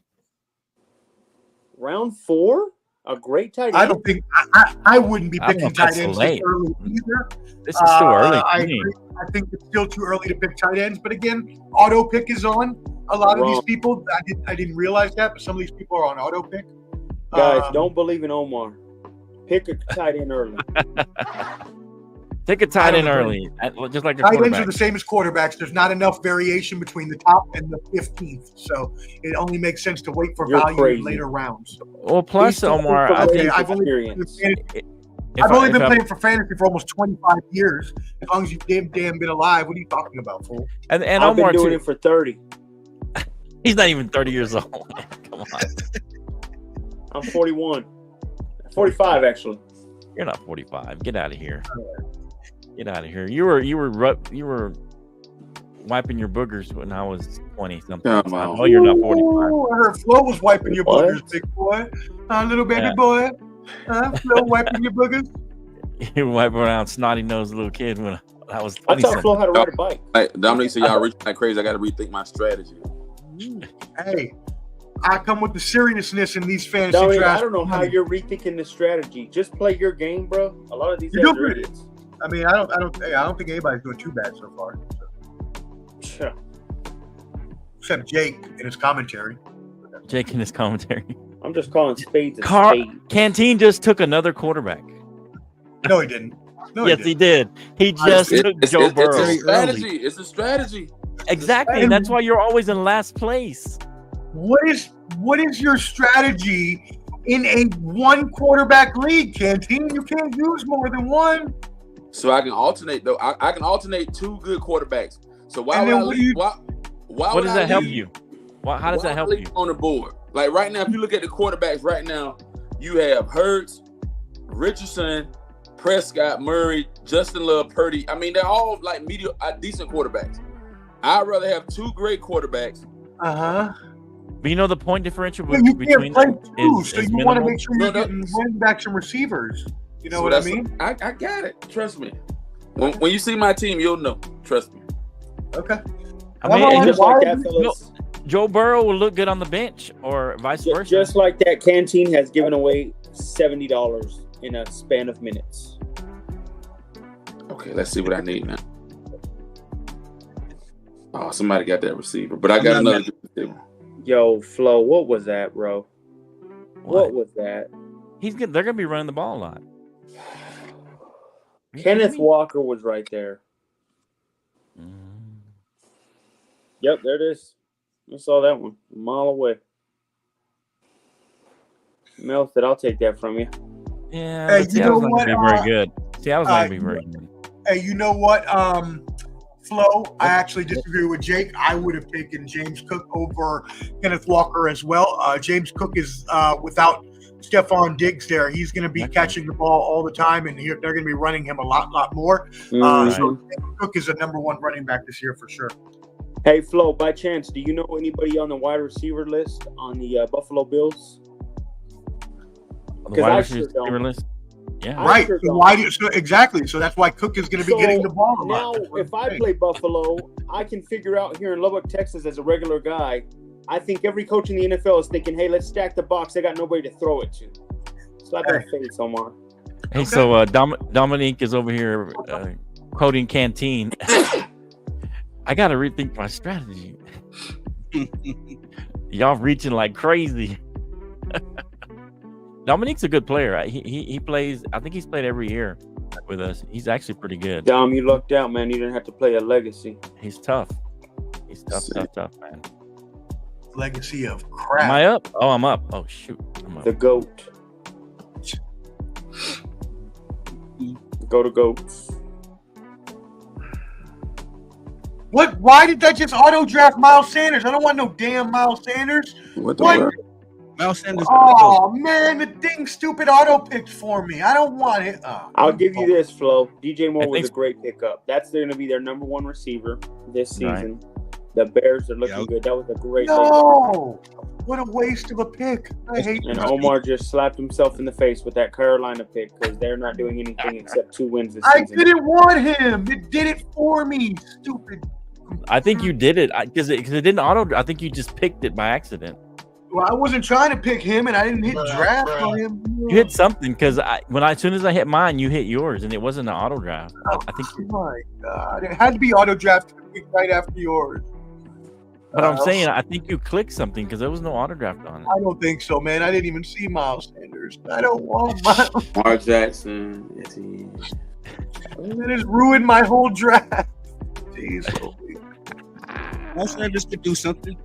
F: Round 4? A great tight end.
A: I don't think I wouldn't be picking tight ends this early either.
D: This is too early.
A: I think it's still too early to pick tight ends, but again, auto pick is on. A lot of these people, I didn't realize that, but some of these people are on auto pick.
F: Guys, don't believe in Omar. Pick a tight end early.
D: Take a tight end early, just like a
A: tight ends are the same as quarterbacks. There's not enough variation between the top and the 15th, so it only makes sense to wait for value in later rounds.
D: Well, plus Omar,
A: I've only been playing for fantasy for almost 25 years. As long as you've damn been alive, what are you talking about, fool?
D: And
F: I've
D: Omar
F: been doing it for 30.
D: He's not even 30 years old. Come on.
F: I'm 41. 45 actually.
D: You're not 45. Get out of here. Get out of here. You were wiping your boogers when I was 20 something. Oh, you're not 45.
A: I heard Flo was wiping your boogers, big boy. Little baby boy. Flo wiping your boogers.
D: You were wiping around snotty nosed little kid when I was 20.
F: I taught Flo how to ride a bike.
E: Hey, Dominique said y'all rich like crazy. I got to rethink my strategy.
A: Hey, I come with the seriousness in these fantasy drafts.
F: I don't know how you're rethinking the strategy. Just play your game, bro. A lot of these guys are idiots.
A: I mean, I don't think anybody's doing too bad so far.
F: Sure.
A: Except Jake in his commentary.
F: I'm just calling spades a spade.
D: Canteen just took another quarterback.
A: No, he didn't.
D: Yes, he did. He just took Joe Burrow.
E: It's a strategy.
D: Exactly. And that's why you're always in last place.
A: What is your strategy in a one quarterback league, Canteen? You can't use more than one.
E: So I can alternate though. I can alternate 2 good quarterbacks. So why
D: does that help you? How does that help you
E: on the board? Like right now, if you look at the quarterbacks right now, you have Hurts, Richardson, Prescott, Murray, Justin Love, Purdy. I mean, they're all like decent quarterbacks. I'd rather have two great quarterbacks.
D: But you know the point differential
A: you
D: between
A: them
D: is
A: so you
D: minimal.
A: want to make sure you're getting running backs and receivers. You know what I mean?
E: I got it. Trust me. When you see my team, you'll know. Trust me.
A: Okay.
D: I mean, just like that, Joe Burrow will look good on the bench, or vice versa.
F: Just like that, Canteen has given away $70 in a span of minutes.
E: Okay, let's see what I need now. Oh, somebody got that receiver, but I got another good receiver.
F: Yo, Flo, what was that, bro? What was that?
D: They're gonna be running the ball a lot.
F: Kenneth Walker was right there. Yep, there it is. I saw that one a mile away. Mel said, "I'll take that from you."
D: Yeah, hey, Seattle's not gonna be very good. Seattle's not gonna be very good.
A: Hey, you know what, Flo? I actually disagree with Jake. I would have taken James Cook over Kenneth Walker as well. James Cook is without Stephon Diggs there. He's going to be catching the ball all the time, and they're going to be running him a lot more. So Cook is a number one running back this year for sure.
F: Hey, Flo, by chance, do you know anybody on the wide receiver list on the Buffalo Bills?
D: The wide receiver list? Yeah.
A: Right. So exactly. So that's why Cook is going to be getting the ball a lot.
F: Now, if I play Buffalo, I can figure out here in Lubbock, Texas, as a regular guy, I think every coach in the NFL is thinking, hey, let's stack the box. They got nobody to throw it to. So I got to fade Omar.
D: Hey, so Dominique is over here quoting Canteen. I got to rethink my strategy. Y'all reaching like crazy. Dominique's a good player. He plays. I think he's played every year with us. He's actually pretty good.
F: Dom, you lucked out, man. You didn't have to play a legacy.
D: He's tough. He's tough, man.
A: Legacy of crap.
D: Am I up? Oh, I'm up. Oh, shoot. I'm up.
F: The GOAT. Go to GOATs.
A: What? Why did that just auto draft Miles Sanders? I don't want no damn Miles Sanders.
E: What?
G: Miles Sanders.
A: Oh man, the thing stupid auto picked for me. I don't want it.
F: I'll give you this, Flo. DJ Moore was a great pickup. That's going to be their number one receiver this season. Right. The Bears are looking good. That was a great pick.
A: What a waste of a pick. I hate
F: And Omar just slapped himself in the face with that Carolina pick because they're not doing anything except 2 wins this season.
A: I didn't want him. It did it for me. Stupid.
D: I think you did it because it didn't auto. I think you just picked it by accident.
A: Well, I wasn't trying to pick him, and I didn't hit draft on him.
D: You hit something because as soon as I hit mine, you hit yours, and it wasn't an auto draft. I think.
A: Oh my God! It had to be auto draft right after yours.
D: But I'm saying, I think you clicked something because there was no auto draft on it.
A: I don't think so, man. I didn't even see Miles Sanders. I don't want Miles.
E: Mark Jackson.
A: That has ruined my whole draft. Jeez.
G: Miles Sanders could do something.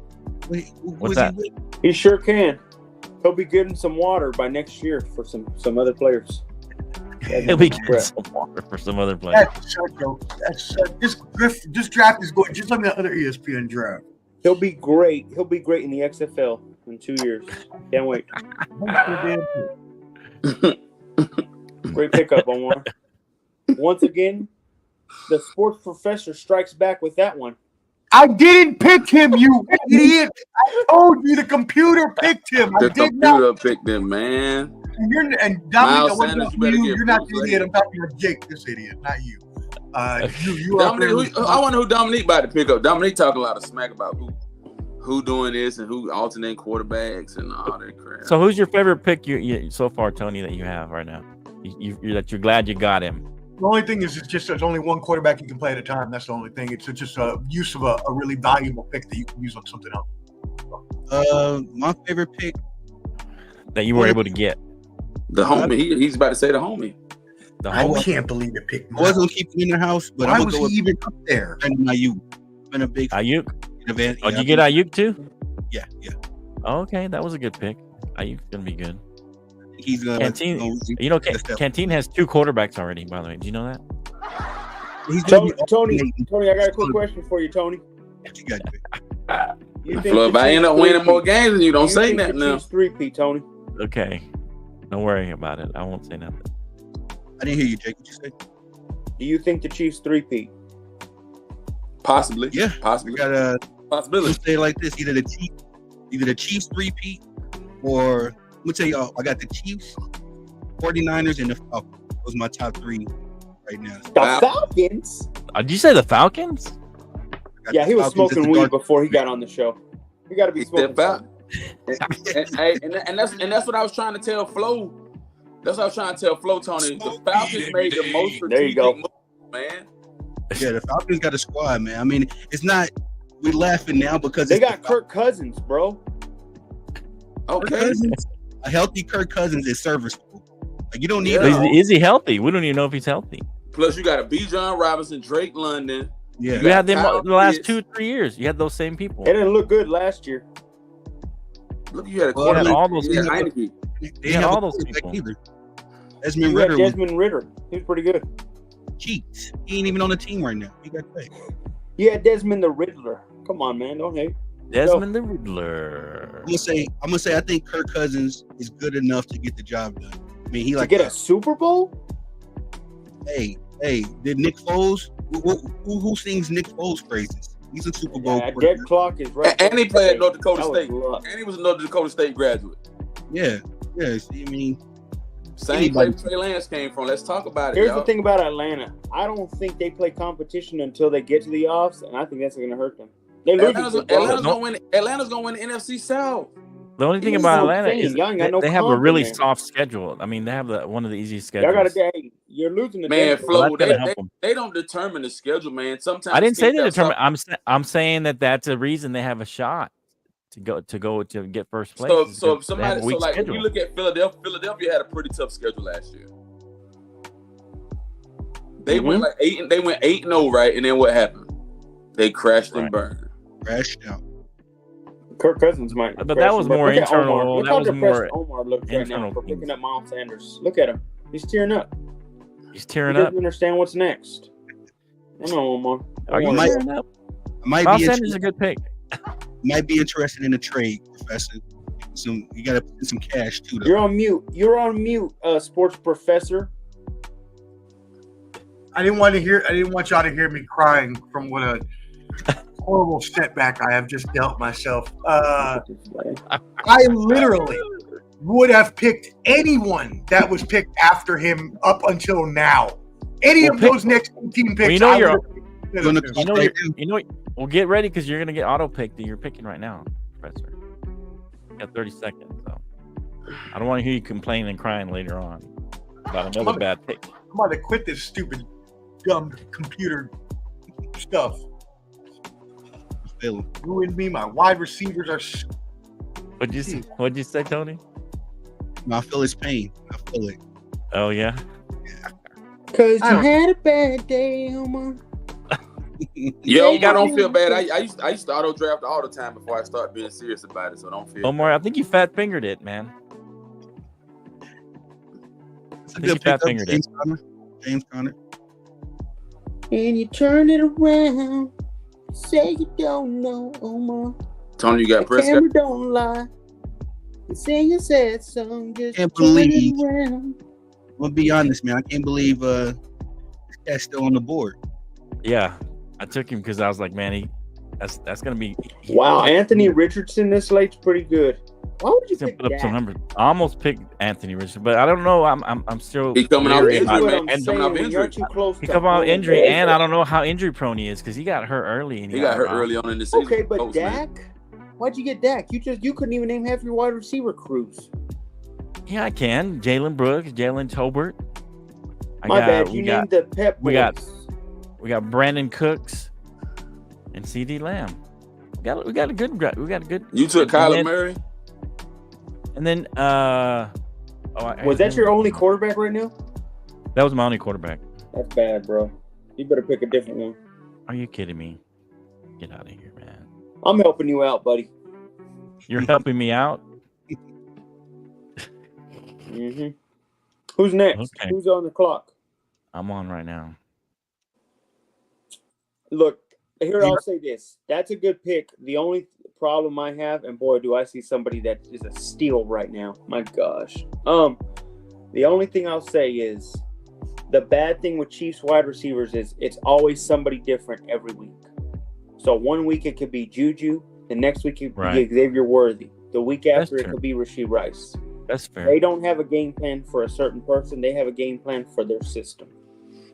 G: Wait,
D: what's that?
F: He sure can. He'll be getting some water by next year for some other players.
D: He'll be getting some water for some other players.
A: This draft is going just like the other ESPN draft.
F: He'll be great. He'll be great in the XFL in 2 years. Can't wait. Great pickup, Omar. Once again, the sports professor strikes back with that one.
A: I didn't pick him, you idiot. I told you the computer picked him.
E: The computer picked him, man.
A: And Dominic, you're not the idiot. I'm talking to Jake, this idiot, not you.
E: Dominic, I wonder who Dominique about to pick up. Dominique talking a lot of smack about who doing this and who alternating quarterbacks and all that crap.
D: So who's your favorite pick you so far, Tony, that you have right now? That you're glad you got him?
A: The only thing is, it's just there's only one quarterback you can play at a time. That's the only thing. It's just a use of a really valuable pick that you can use on something else.
G: My favorite pick
D: that you were able to get.
E: The homie. He's about to say the homie.
A: I can't believe it picked.
G: I was gonna keep him in the house, but
A: why was he even up there?
G: Ayuk. Been a big
D: Ayuk. Oh, did you get Ayuk too?
G: Yeah.
D: Oh, okay, that was a good pick. Ayuk's gonna be good.
G: He's gonna.
D: Canteen. Canteen has 2 quarterbacks already. By the way, do you know that?
F: Tony, I got a quick question for you, Tony.
E: If I end up winning more games than you, don't say that now.
F: 3P, Tony.
D: Okay, don't worry about it. I won't say nothing.
G: I didn't hear you, Jake. What you say?
F: Do you think the Chiefs three-peat?
E: Possibly.
G: Yeah.
E: Possibly.
G: We got a
E: possibility.
G: Say it like this: either the Chiefs three-peat, or I'm gonna tell y'all, I got the Chiefs, 49ers, and the Falcons. Those are my top three right now.
F: The Falcons?
D: Did you say the Falcons?
F: Yeah, he was smoking weed before he got on the show. You got to be smoking.
E: and that's what I was trying to tell Flo. That's what I was trying to tell Flo, Tony. The Falcons made the most strategic move, man.
G: Yeah, the Falcons got a squad, man. I mean, it's not. We're laughing now because
F: they got Kirk Cousins, bro.
E: Okay,
G: a healthy Kirk Cousins is serviceable. Like you don't need.
D: Is he healthy? We don't even know if he's healthy.
E: Plus, you got a Bijan Robinson, Drake London.
G: Yeah,
D: you had them the last 2-3 years. You had those same people.
F: They didn't look good last year.
E: Look, you had a quarterback.
D: All those people.
G: They had all those people. Either. Desmond Ritter.
F: He was pretty good.
G: Cheats. He ain't even on the team right now. He got paid.
F: Yeah, Desmond the Riddler. Come on, man. Don't hate.
D: Desmond the Riddler.
G: I'm gonna say I think Kirk Cousins is good enough to get the job done. I mean, he
F: get a Super Bowl.
G: Hey, did Nick Foles? Who sings Nick Foles praises? He's a Super Bowl.
F: Dead clock is right.
E: And he played at North Dakota State. And he was a North Dakota State graduate.
G: Yeah. I mean,
E: same place Trey Lance came from. Let's talk about it.
F: Here's the thing about Atlanta. I don't think they play competition until they get to the offs, and I think that's going to hurt them.
E: Atlanta's going to win the NFC South.
D: The only thing about Atlanta is they have a really soft schedule. I mean, they have one of the easiest schedules.
F: You're losing the
E: man, Flo. They don't determine the schedule, man. Sometimes
D: I didn't say they determine. I'm saying that's a reason they have a shot to get first place.
E: So if you look at Philadelphia had a pretty tough schedule last year. They went 8-0, right? And then what happened? They crashed and burned.
G: Crashed out.
F: Kirk Cousins might,
D: but that was more internal.
F: That was more Omar looks right now for picking up Miles Sanders. Look at him; he's tearing up.
D: He doesn't
F: understand what's next. I know, Omar.
D: Are you tearing up? Miles Sanders is a good pick.
G: Might be interested in a trade, Professor. You got to put some cash too. Though.
F: You're on mute, sports professor.
A: I didn't want y'all to hear me crying from what a horrible setback I have just dealt myself. I literally would have picked anyone that was picked after him up until now. Those next 18 picks.
D: Well, get ready because you're gonna get auto picked that you're picking right now, Professor. You got 30 seconds, so I don't want to hear you complaining and crying later on about another bad pick.
A: I'm about to quit this stupid, dumb computer stuff. Ruined me. My wide receivers are.
D: What'd you say, Tony?
G: No, I feel his pain. I feel it.
D: Oh yeah.
F: Cause you had a bad day, Omar.
E: Yo, I don't feel bad. I used to auto draft all the time before I started being serious about it, so don't feel.
D: Omar, I think you fat fingered it, man.
G: It's a good pick up, James Conner.
F: And you turn it around. Say you don't know, Omar.
E: Tony, you got Prescott.
F: Don't lie. You sing a sad song. Just
G: can't believe. I'm gonna be honest, man. I can't believe this guy's still on the board.
D: Yeah, I took him because I was like, man, that's gonna be.
F: Wow, Anthony Richardson this slate's pretty good. Why would you pick
D: put up some numbers? I almost picked Anthony Richardson, but I don't know. I'm still.
E: He's coming out injury.
F: He
D: come out injury, and I don't know how injury prone he is because he got hurt early. And
E: he got hurt early on in the season.
F: Okay, but Dak, why'd you get Dak? You couldn't even name half your wide receiver crews.
D: Yeah, I can. Jalen Brooks, Jalen Tolbert.
F: My bad. You named the Pep boys.
D: We got Brandon Cooks and CD Lamb. We got a good.
E: You took Kyler Murray.
D: And then,
F: was that your only quarterback right now?
D: That was my only quarterback.
F: That's bad, bro. You better pick a different one.
D: Are you kidding me? Get out of here, man.
F: I'm helping you out, buddy.
D: You're helping me out?
F: Mm-hmm. Who's next? Okay. Who's on the clock?
D: I'm on right now.
F: Look, here I'll say this. That's a good pick. The only problem I have, and boy, do I see somebody that is a steal right now. My gosh. The only thing I'll say is The bad thing with Chiefs wide receivers is it's always somebody different every week. So 1 week it could be Juju, the next week it could be Xavier Worthy. The week after it could be Rashee Rice.
D: That's fair.
F: They don't have a game plan for a certain person. They have a game plan for their system.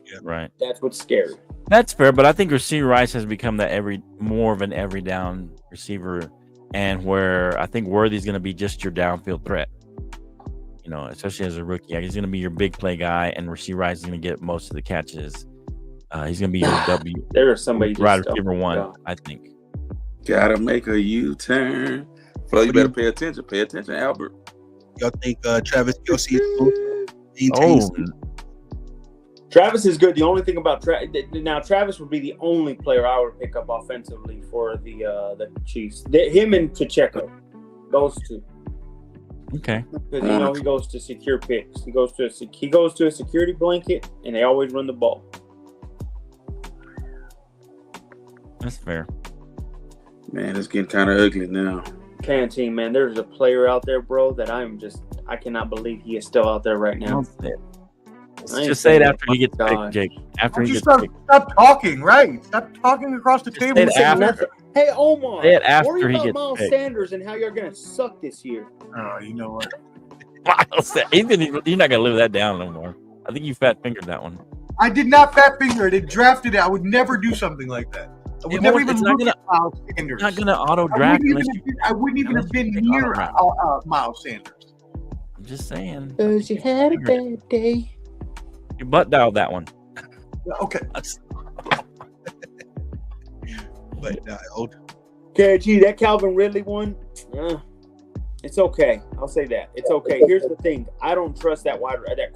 D: Yeah. Right.
F: That's what's scary.
D: That's fair, but I think Rashee Rice has become that more of an every down receiver, and where I think Worthy's going to be just your downfield threat. You know, especially as a rookie, he's going to be your big play guy, and Rashee Rice is going to get most of the catches. He's going to be your
F: There is somebody
D: wide receiver one, I think.
E: Gotta make a U-turn. Flo, you better pay attention. Pay attention, Albert.
G: Y'all think Travis Kelce is
F: Travis is good. The only thing about Travis would be the only player I would pick up offensively for the Chiefs. Him and Pacheco, those two.
D: Okay.
F: Because he goes to secure picks. He goes to a security blanket, and they always run the ball.
D: That's fair.
E: Man, it's getting kind of ugly now.
F: Canteen, man, there's a player out there, bro, that I cannot believe he is still out there right now.
D: Just say it after he gets picked, Jake. After he gets picked.
A: Stop talking, right? Stop talking across the table.
F: Hey, Omar,
D: say it after
F: worry
D: he
F: about
D: gets
F: Miles
D: picked.
F: Sanders and how you're going to suck this year.
A: Oh, you know what?
D: You're not going to live that down no more. I think you fat fingered that one.
A: I did not fat finger it. It drafted it. I would never do something like that. I would never even look at Miles Sanders.
D: Not going to auto draft
A: I wouldn't even have been near Miles Sanders.
D: I'm just saying.
F: Because you had a bad day.
D: You butt dialed that one.
A: Okay.
F: KG, that Calvin Ridley one, it's okay. I'll say that. It's okay. Here's the thing. I don't trust that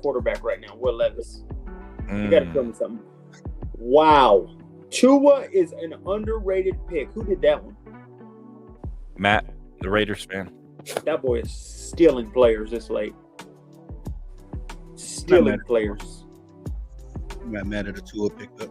F: quarterback right now, Will Levis. You got to tell me something. Wow. Tua is an underrated pick. Who did that one?
D: Matt, the Raiders fan.
F: That boy is stealing players this late. Stealing players.
G: I'm not mad at the Tua pickup.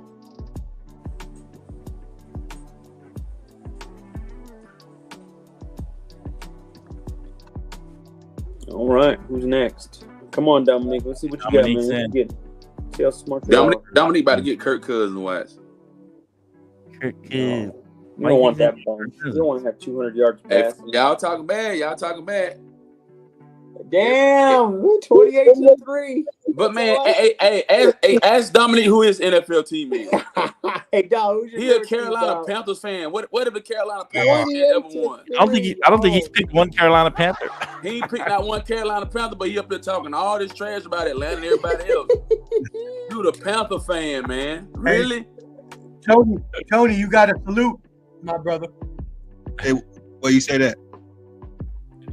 F: All right, who's next? Come on, Dominique. Let's see what you got, man. See how smart you are.
E: Dominique about to get Kirk Cousins watch.
D: Kirk Cousins.
F: You don't want that ball. You don't want to have 200 yards passing.
E: Y'all talking bad.
F: Damn, 28-3.
E: But man, ask Dominique who his NFL team is.
F: Hey, dog, who's your
E: He a Carolina Panthers fan. What if the Carolina Panthers ever won?
D: I don't think he's picked one Carolina Panther.
E: He ain't picked not one Carolina Panther, but he up there talking all this trash about Atlanta and everybody else. You the Panther fan, man. Really?
A: Tony, you got to salute, my brother.
G: Hey, why you say that?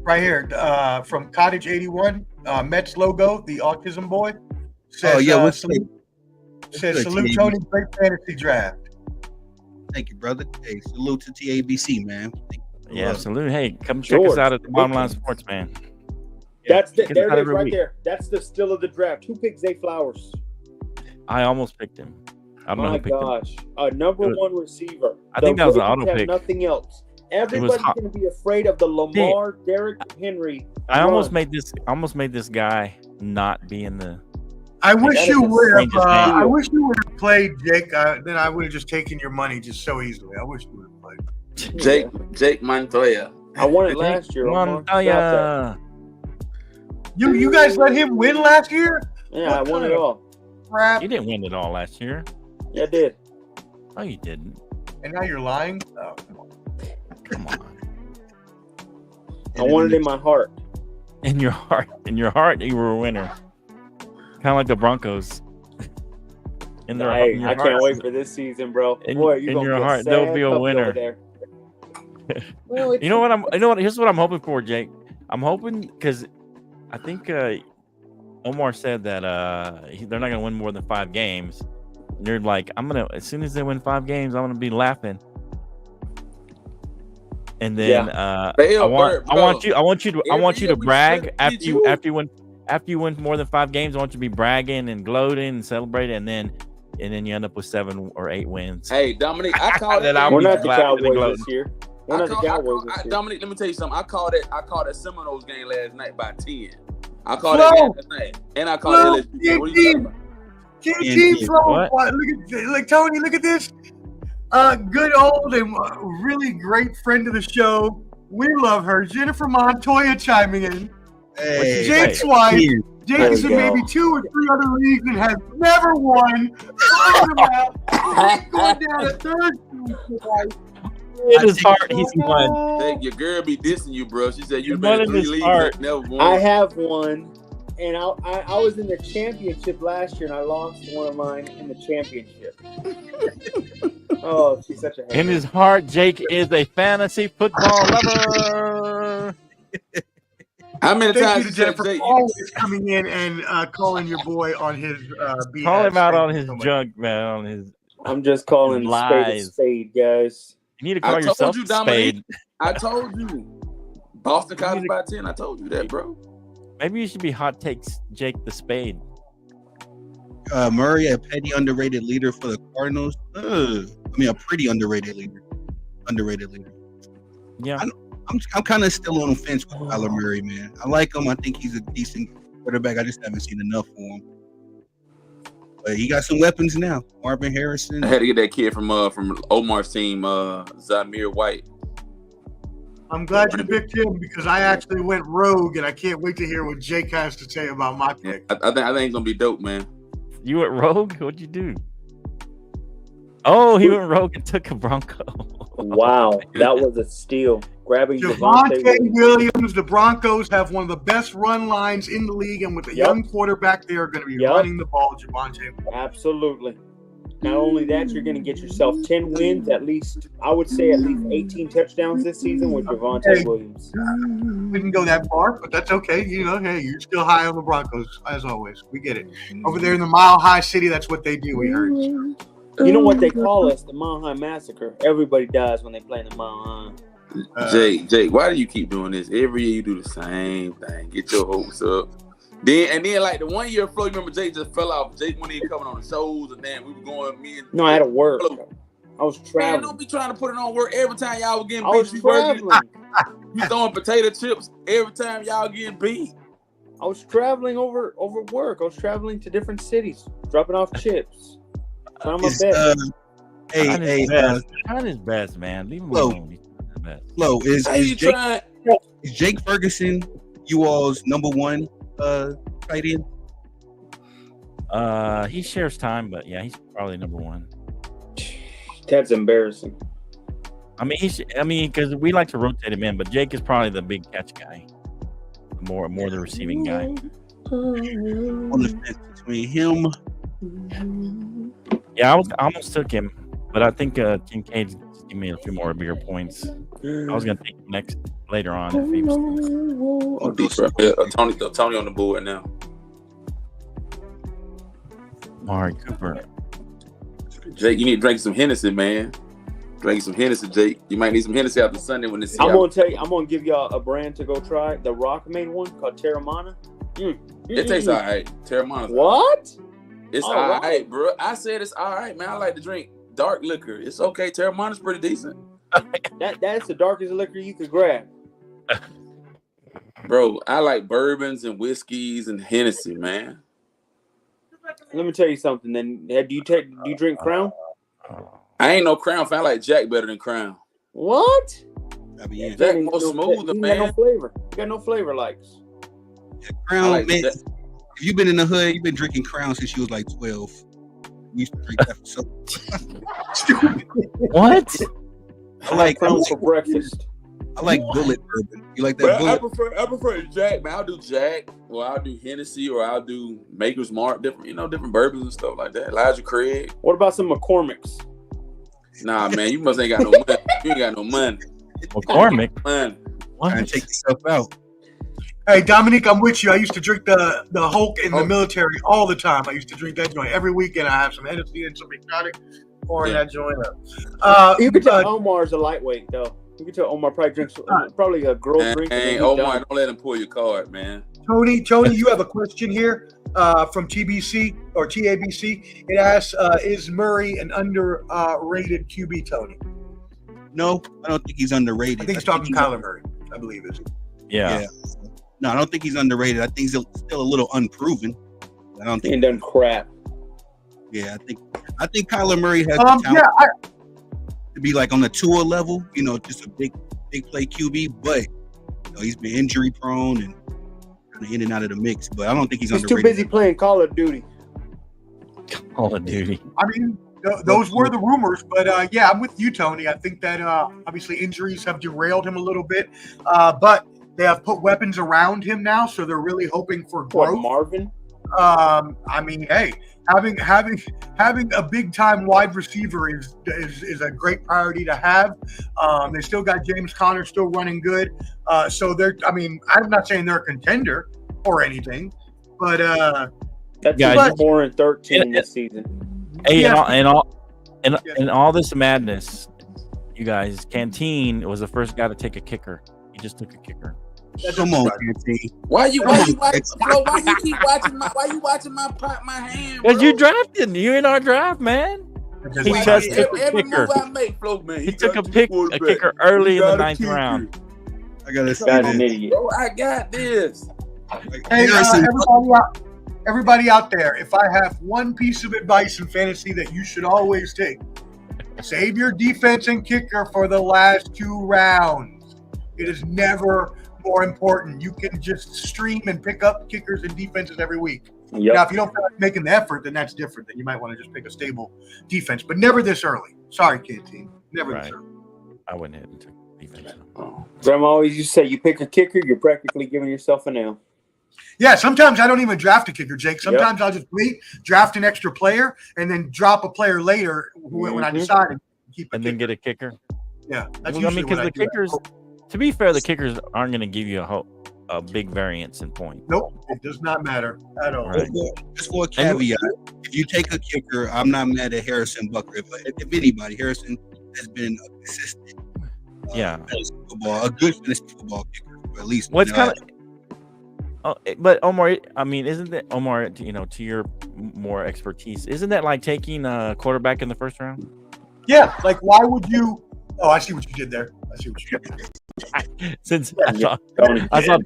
A: Right here, from Cottage 81, Mets logo, the autism boy. Says, salute Tony, great fantasy draft.
G: Thank you, brother. Hey, salute to TABC, man.
D: Yeah, salute. Hey, come check us out at the Bottom Line Sports, man.
F: That's there it is right there. That's the still of the draft. Who picked Zay Flowers?
D: I almost picked him. I don't know who picked him.
F: Number one receiver.
D: I think that was an auto pick.
F: Nothing else. Everybody's going to be afraid of the Lamar, Derrick Henry.
D: I almost made this guy not be in the.
A: I wish you would have played, Jake. Then I would have just taken your money just so easily. I wish you would have played.
E: Jake Montoya.
F: I won it last year.
D: Montoya.
A: You guys let him win last year?
F: Yeah, I won it all.
A: Crap.
D: You didn't win it all last year.
F: Yeah, I did.
D: No, you didn't.
A: And now you're lying? Oh,
D: come on.
F: I won it in my heart.
D: In your heart, you were a winner. Kind of like the Broncos.
F: I can't wait for this season, bro. Boy,
D: in your heart, there'll be a winner. You know what? Here's what I'm hoping for, Jake. I'm hoping because I think Omar said that they're not gonna win more than 5 games. And you're like, as soon as they win 5 games, I'm gonna be laughing. And then I want you to brag after you win more than 5 games. I want you to be bragging and gloating and celebrating, and then you end up with 7 or 8 wins.
E: Hey, Dominique, I call that.
F: We're not the Cowboys this year. We're not the Cowboys this year.
E: Dominique, let me tell you something. I called that Seminoles game last night by 10. I called it last night, and I called LSU.
A: Team Flow. Look, Tony, look at this. Good old and really great friend of the show. We love her. Jennifer Montoya chiming in.
G: Hey,
A: Jake's wife. Jake is in maybe 2 or 3 other leagues and has never won. Going down a third.
D: In his heart, he's won.
E: Hey, your girl be dissing you, bro. She said you've been in 3 leagues and never won.
F: I have one, and I was in the championship last year, and I lost one of mine in the championship. Oh, she's such a hater.
D: In his heart, Jake is a fantasy football lover.
E: How many times
A: you to Jennifer always coming in and calling your boy on his BS.
D: Call him out on his junk, man. On his.
F: I'm just calling
D: lies.
F: spade, guys.
D: You need to call yourself Spade.
E: I told you. Boston College by 10. I told you that, bro.
D: Maybe you should be hot takes Jake the Spade.
G: Murray, a petty underrated leader for the Cardinals. I mean, a pretty underrated leader.
D: Yeah.
G: I'm kind of still on the fence with Kyler Murray, man. I like him. I think he's a decent quarterback. I just haven't seen enough for him. But he got some weapons now. Marvin Harrison.
E: I had to get that kid from Omar's team, Zamir White.
A: I'm glad you picked him because I actually went rogue, and I can't wait to hear what Jake has to say about my pick.
E: I think it's gonna be dope, man.
D: You went rogue? What'd you do? Oh, he went rogue and took a Bronco.
F: Wow, that was a steal. Grabbing
A: Javonte Williams. The Broncos have one of the best run lines in the league, and with a young quarterback, they are going to be running the ball. Javonte.
F: Absolutely. Not only that, you're going to get yourself 10 wins, at least 18 touchdowns this season with Javonte Williams.
A: We can go that far, but that's okay. You know, hey, you're still high on the Broncos, as always. We get it. Over there in the Mile High City, that's what they do, we heard.
F: You know what they call us? The Mile High Massacre. Everybody dies when they play in the Mile High.
E: Jake, why do you keep doing this? Every year you do the same thing. Get your hopes up. Then like the 1 year flow, you remember Jake just fell off. Jake wasn't even coming on the shows, and then we were going.
F: No, I had to work. I was traveling.
E: Man, don't be trying to put it on work every time y'all were getting beat.
F: I was traveling.
E: You throwing potato chips every time y'all getting beat.
F: I was traveling over work. I was traveling to different cities, dropping off chips. Trying my best.
D: Trying his best, man. Leave him alone.
G: Flo, is Jake Ferguson you all's number one tight end?
D: He shares time, but yeah, he's probably number one.
F: That's embarrassing.
D: I mean, because we like to rotate him in, but Jake is probably the big catch guy, more the receiving guy.
G: On the fence between him.
D: Yeah, I almost took him, but I think Kincaid's give me a few more bigger points. I was gonna take him later on. If he was...
E: Tony on the board now.
D: Amari Cooper.
E: Jake, you need to drink some Hennessy, man. Drink some Hennessy, Jake. You might need some Hennessy after Sunday when this.
F: I'm gonna give y'all a brand to go try. The Rock made one called Terramana.
E: It tastes all right. Terramana.
F: What?
E: It's all right, bro. I said it's all right, man. I like to drink dark liquor. It's okay. Terramana's pretty decent.
F: That's the darkest liquor you could grab.
E: Bro, I like bourbons and whiskeys and Hennessy, man.
F: Let me tell you something. Then, do you drink Crown?
E: I ain't no Crown fan. I like Jack better than Crown.
F: What?
E: Jack more smooth, man.
F: Got no flavor. You got no flavor likes.
G: Yeah, Crown, like man. If you've been in the hood, you've been drinking Crown since you was like 12. You used to drink that for so
A: stupid.
D: What?
F: I like Crown for breakfast.
G: I like bullet bourbon. You like that?
E: I prefer Jack, man. I'll do Jack, or I'll do Hennessy, or I'll do Maker's Mark, different bourbons and stuff like that. Elijah Craig.
F: What about some McCormick's?
E: Nah, man, you must ain't got no money. You ain't got no money.
D: McCormick?
G: Trying to take yourself out.
A: Hey, Dominique, I'm with you. I used to drink the Hulk in the military all the time. I used to drink that joint every weekend. I have some Hennessy and some exotic pouring that joint up.
F: You can tell Omar's a lightweight, though. You can tell Omar probably drinks probably a girl drink.
E: Hey, Omar, don't let him pull your card, man.
A: Tony, you have a question here from TBC or TABC. It asks, is Murray an underrated QB, Tony?
G: No, I don't think he's underrated.
A: I think he's talking Kyler Murray, I believe, is he?
D: Yeah.
G: No, I don't think he's underrated. I think he's still a little unproven. I don't think
F: he done crap.
G: Yeah, I think Kyler Murray has the talent to be like on the Tua level. You know, just a big play QB, but he's been injury prone and kind of in and out of the mix. But I don't think he's
F: too busy playing Call of Duty.
D: Call of Duty.
A: I mean, those were the rumors, but yeah, I'm with you, Tony. I think that obviously injuries have derailed him a little bit, but they have put weapons around him now, so they're really hoping for growth.
F: What, Marvin?
A: I mean, hey, having a big time wide receiver is a great priority to have. They still got James Conner still running good, so they're. I mean, I'm not saying they're a contender or anything, but
F: that's more than 13 this season.
D: Hey, and all this madness, you guys, Canteen was the first guy to take a kicker. He just took a kicker.
G: Come on, Canteen.
E: Why you keep watching my hand?
D: Because you drafted. You in our draft, man. He just took a kicker. He took a kicker early in the 9th round.
G: I gotta say
F: this.
E: Bro, I got this.
A: Hey, everybody out there, if I have one piece of advice in fantasy that you should always take, save your defense and kicker for the last 2 rounds. It is never more important. You can just stream and pick up kickers and defenses every week.
F: Yep.
A: Now, if you don't feel like making the effort, then that's different. Then you might want to just pick a stable defense, but never this early. Sorry, Canteen. Never this early.
D: I wouldn't hit into defense.
F: Grandma always used to say, you pick a kicker, you're practically giving yourself an L.
A: Yeah, sometimes I don't even draft a kicker, Jake. Sometimes I'll just wait, draft an extra player, and then drop a player later when I decide to keep
D: and then get a kicker.
A: Yeah,
D: that's because the kickers. To be fair, the kickers aren't going to give you a big variance in points.
A: Nope, it does not matter at all.
G: Right. Just for a caveat, if you take a kicker, I'm not mad at Harrison Butker. If anybody, Harrison has been a consistent, a good fantasy football kicker for at least.
D: What's kind of. But Omar, I mean, isn't that Omar? To your more expertise, isn't that like taking a quarterback in the first round?
A: Yeah, like why would you? Oh, I see what you did there. I see what you did there.
D: Since I saw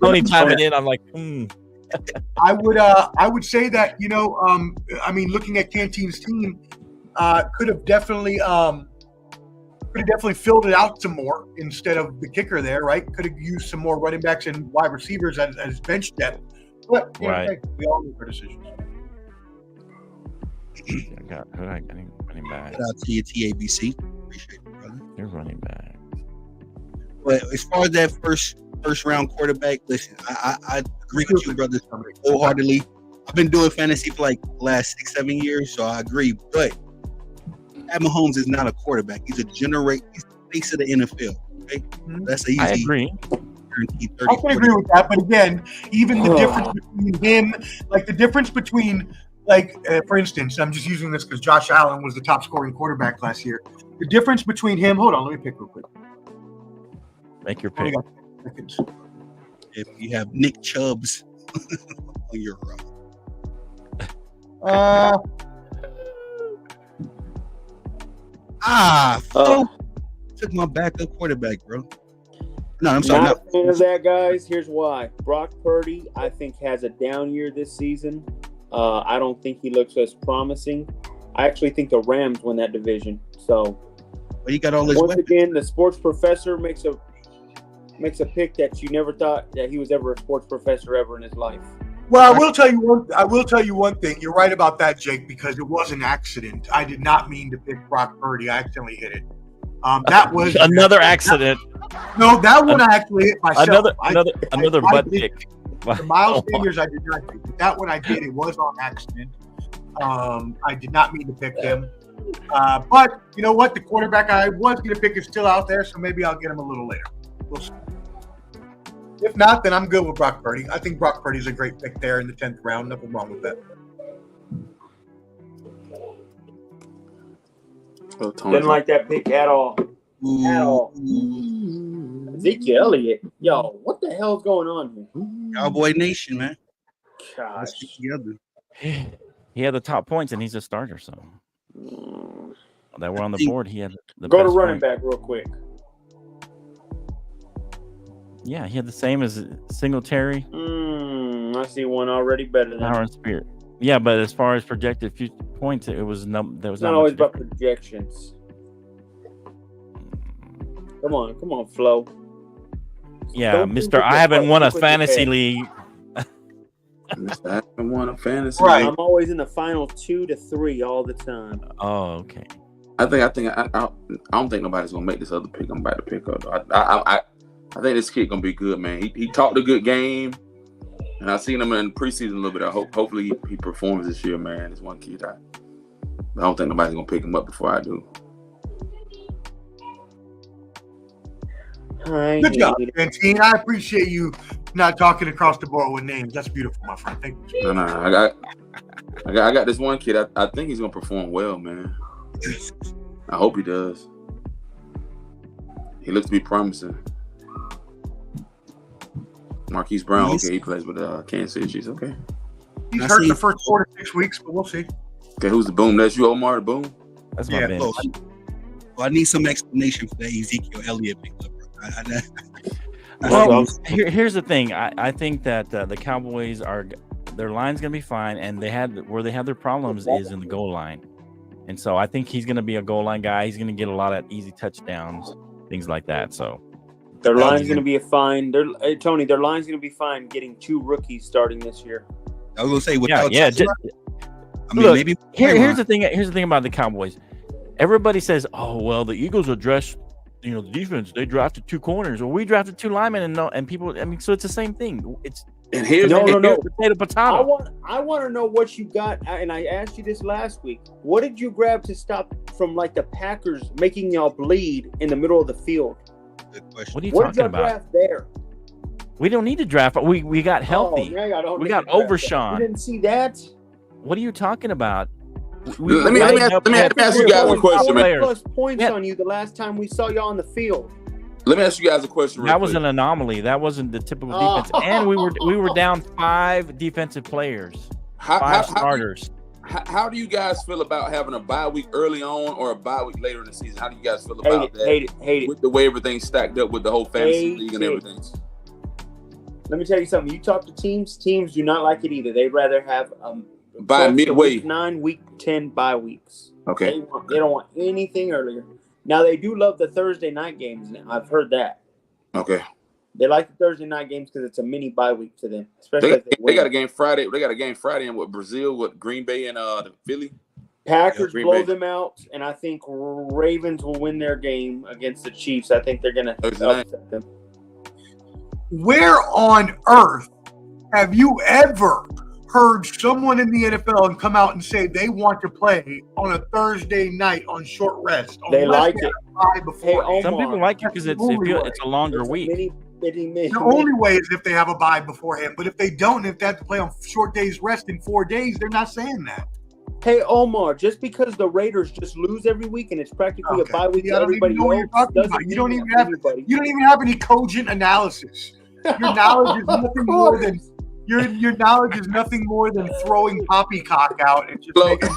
D: Tony chiming in, I'm like,
A: I would say that I mean, looking at Canteen's team, could have definitely filled it out some more instead of the kicker there, right? Could have used some more running backs and wide receivers as bench depth. But hey, we all make our decisions.
D: I got running back.
G: Shout out to your TABC. Appreciate it, brother.
D: You're running back.
G: But as far as that first round quarterback, listen, I agree with you, brother, wholeheartedly. I've been doing fantasy for like the last 6-7 years, so I agree. But Pat Mahomes is not a quarterback. He's he's the face of the NFL. Okay?
A: Mm-hmm.
G: That's easy.
D: I agree.
A: I can agree with that, but again, even the difference between him, like the difference between, for instance, I'm just using this because Josh Allen was the top scoring quarterback last year. The difference between him, hold on, let me pick real quick.
D: Make your pick.
G: If you have Nick Chubbs on your took my backup quarterback, bro. No, I'm sorry.
F: Not a fan of that, guys. Here's why. Brock Purdy, I think, has a down year this season. I don't think he looks as promising. I actually think the Rams win that division. So,
G: but he got all his
F: once
G: weapons.
F: Again, the sports professor makes a pick that you never thought that he was ever a sports professor ever in his life.
A: Well, I will tell you one thing. You're right about that, Jake, because it was an accident. I did not mean to pick Brock Purdy. I accidentally hit it. That was
D: another accident.
A: No, that one I actually hit myself.
D: Another butt kick.
A: The Miles Sanders I did not do. That one I did. It was on accident. I did not mean to pick him. But you know what? The quarterback I was going to pick is still out there, so maybe I'll get him a little later. We'll see. If not, then I'm good with Brock Purdy. I think Brock Purdy is a great pick there in the 10th round. Nothing wrong with that.
F: Didn't like that pick at all. At all. Ezekiel Elliott. Yo, what the hell's going on here?
G: Cowboy Nation, man.
F: Gosh.
G: Let's get together.
D: He had the top points, and he's a starter, so that were on the board. He had the
F: go
D: best
F: to running
D: point.
F: back real quick.
D: Yeah, he had the same as Singletary.
F: I see one already better than
D: Power and Spirit. Yeah, but as far as projected future points, it was there was
F: not always about projections. Come on, Flo.
D: Yeah, Mister, I haven't won a fantasy league.
E: I haven't won a fantasy
F: right.
E: league.
F: I'm always in the final 2 to 3 all the time.
D: Oh, okay.
E: I don't think nobody's gonna make this other pick I'm about to pick up. I think this kid gonna be good, man. He talked a good game, and I seen him in preseason a little bit. Hopefully he performs this year, man. This one kid, I don't think nobody's gonna pick him up before I do.
A: Good job, Fantine. I appreciate you not talking across the board with names. That's beautiful, my friend. Thank you.
E: No, I got this one kid. I think he's gonna perform well, man. I hope he does. He looks to be promising. Marquise Brown, okay, he plays with Kansas City Chiefs. Okay,
A: he's hurt the first 4 to 6 weeks, but we'll see.
E: Okay, who's the boom? That's you, Omar. The boom.
D: That's my bench.
G: I need some explanation for that Ezekiel Elliott pickup.
D: Well, here's the thing. I think that the Cowboys their line's gonna be fine, and where they have their problems is in the goal line, and so I think he's gonna be a goal line guy. He's gonna get a lot of easy touchdowns, things like that. So
F: their line's gonna be fine. Tony, their line's gonna be fine getting 2 rookies starting this year.
G: I was gonna say
D: maybe here's the thing. Here's the thing about the Cowboys. Everybody says, "Oh, well, the Eagles addressed, the defense. They drafted 2 corners, or we drafted 2 linemen." And people, so it's the same thing. It's potato.
F: I want to know what you got, and I asked you this last week. What did you grab to stop from like the Packers making y'all bleed in the middle of the field?
G: Good question.
D: What are you
F: talking
D: talking
F: about? Draft there.
D: We don't need to draft. We got healthy. We got Overshawn.
F: You didn't see that?
D: What are you talking about?
E: Let me ask you guys a question, man.
F: Plus points on you the last time we saw y'all on the field.
E: Let me ask you guys a question.
D: That was an anomaly. That wasn't the typical defense, and we were down 5 defensive players, 5 starters.
E: How do you guys feel about having a bye week early on or a bye week later in the season? How do you guys feel about that?
F: Hate it.
E: With the way everything's stacked up with the whole fantasy league and everything.
F: Let me tell you something. You talk to teams do not like it either. They'd rather have
E: by midway,
F: week 9, week 10 bye weeks.
E: Okay.
F: They don't want anything earlier. Now they do love the Thursday night games. Now I've heard that.
E: Okay.
F: They like the Thursday night games because it's a mini bye week to them. Especially
E: they got a game Friday. They got a game Friday in Brazil with Green Bay and Philly.
F: Packers blow them out, and I think Ravens will win their game against the Chiefs. I think they're going to upset them.
A: Where on earth have you ever heard someone in the NFL come out and say they want to play on a Thursday night on short rest?
F: They like it.
D: Some people like it because it's a longer week.
A: The only way is if they have a bye beforehand. But if they don't, if they have to play on short days rest in 4 days, they're not saying that.
F: Hey, Omar, just because the Raiders just lose every week and it's practically a bye week to everybody else,
A: you don't even have any cogent analysis. Your knowledge is nothing more than your knowledge is nothing more than throwing poppycock out and just making.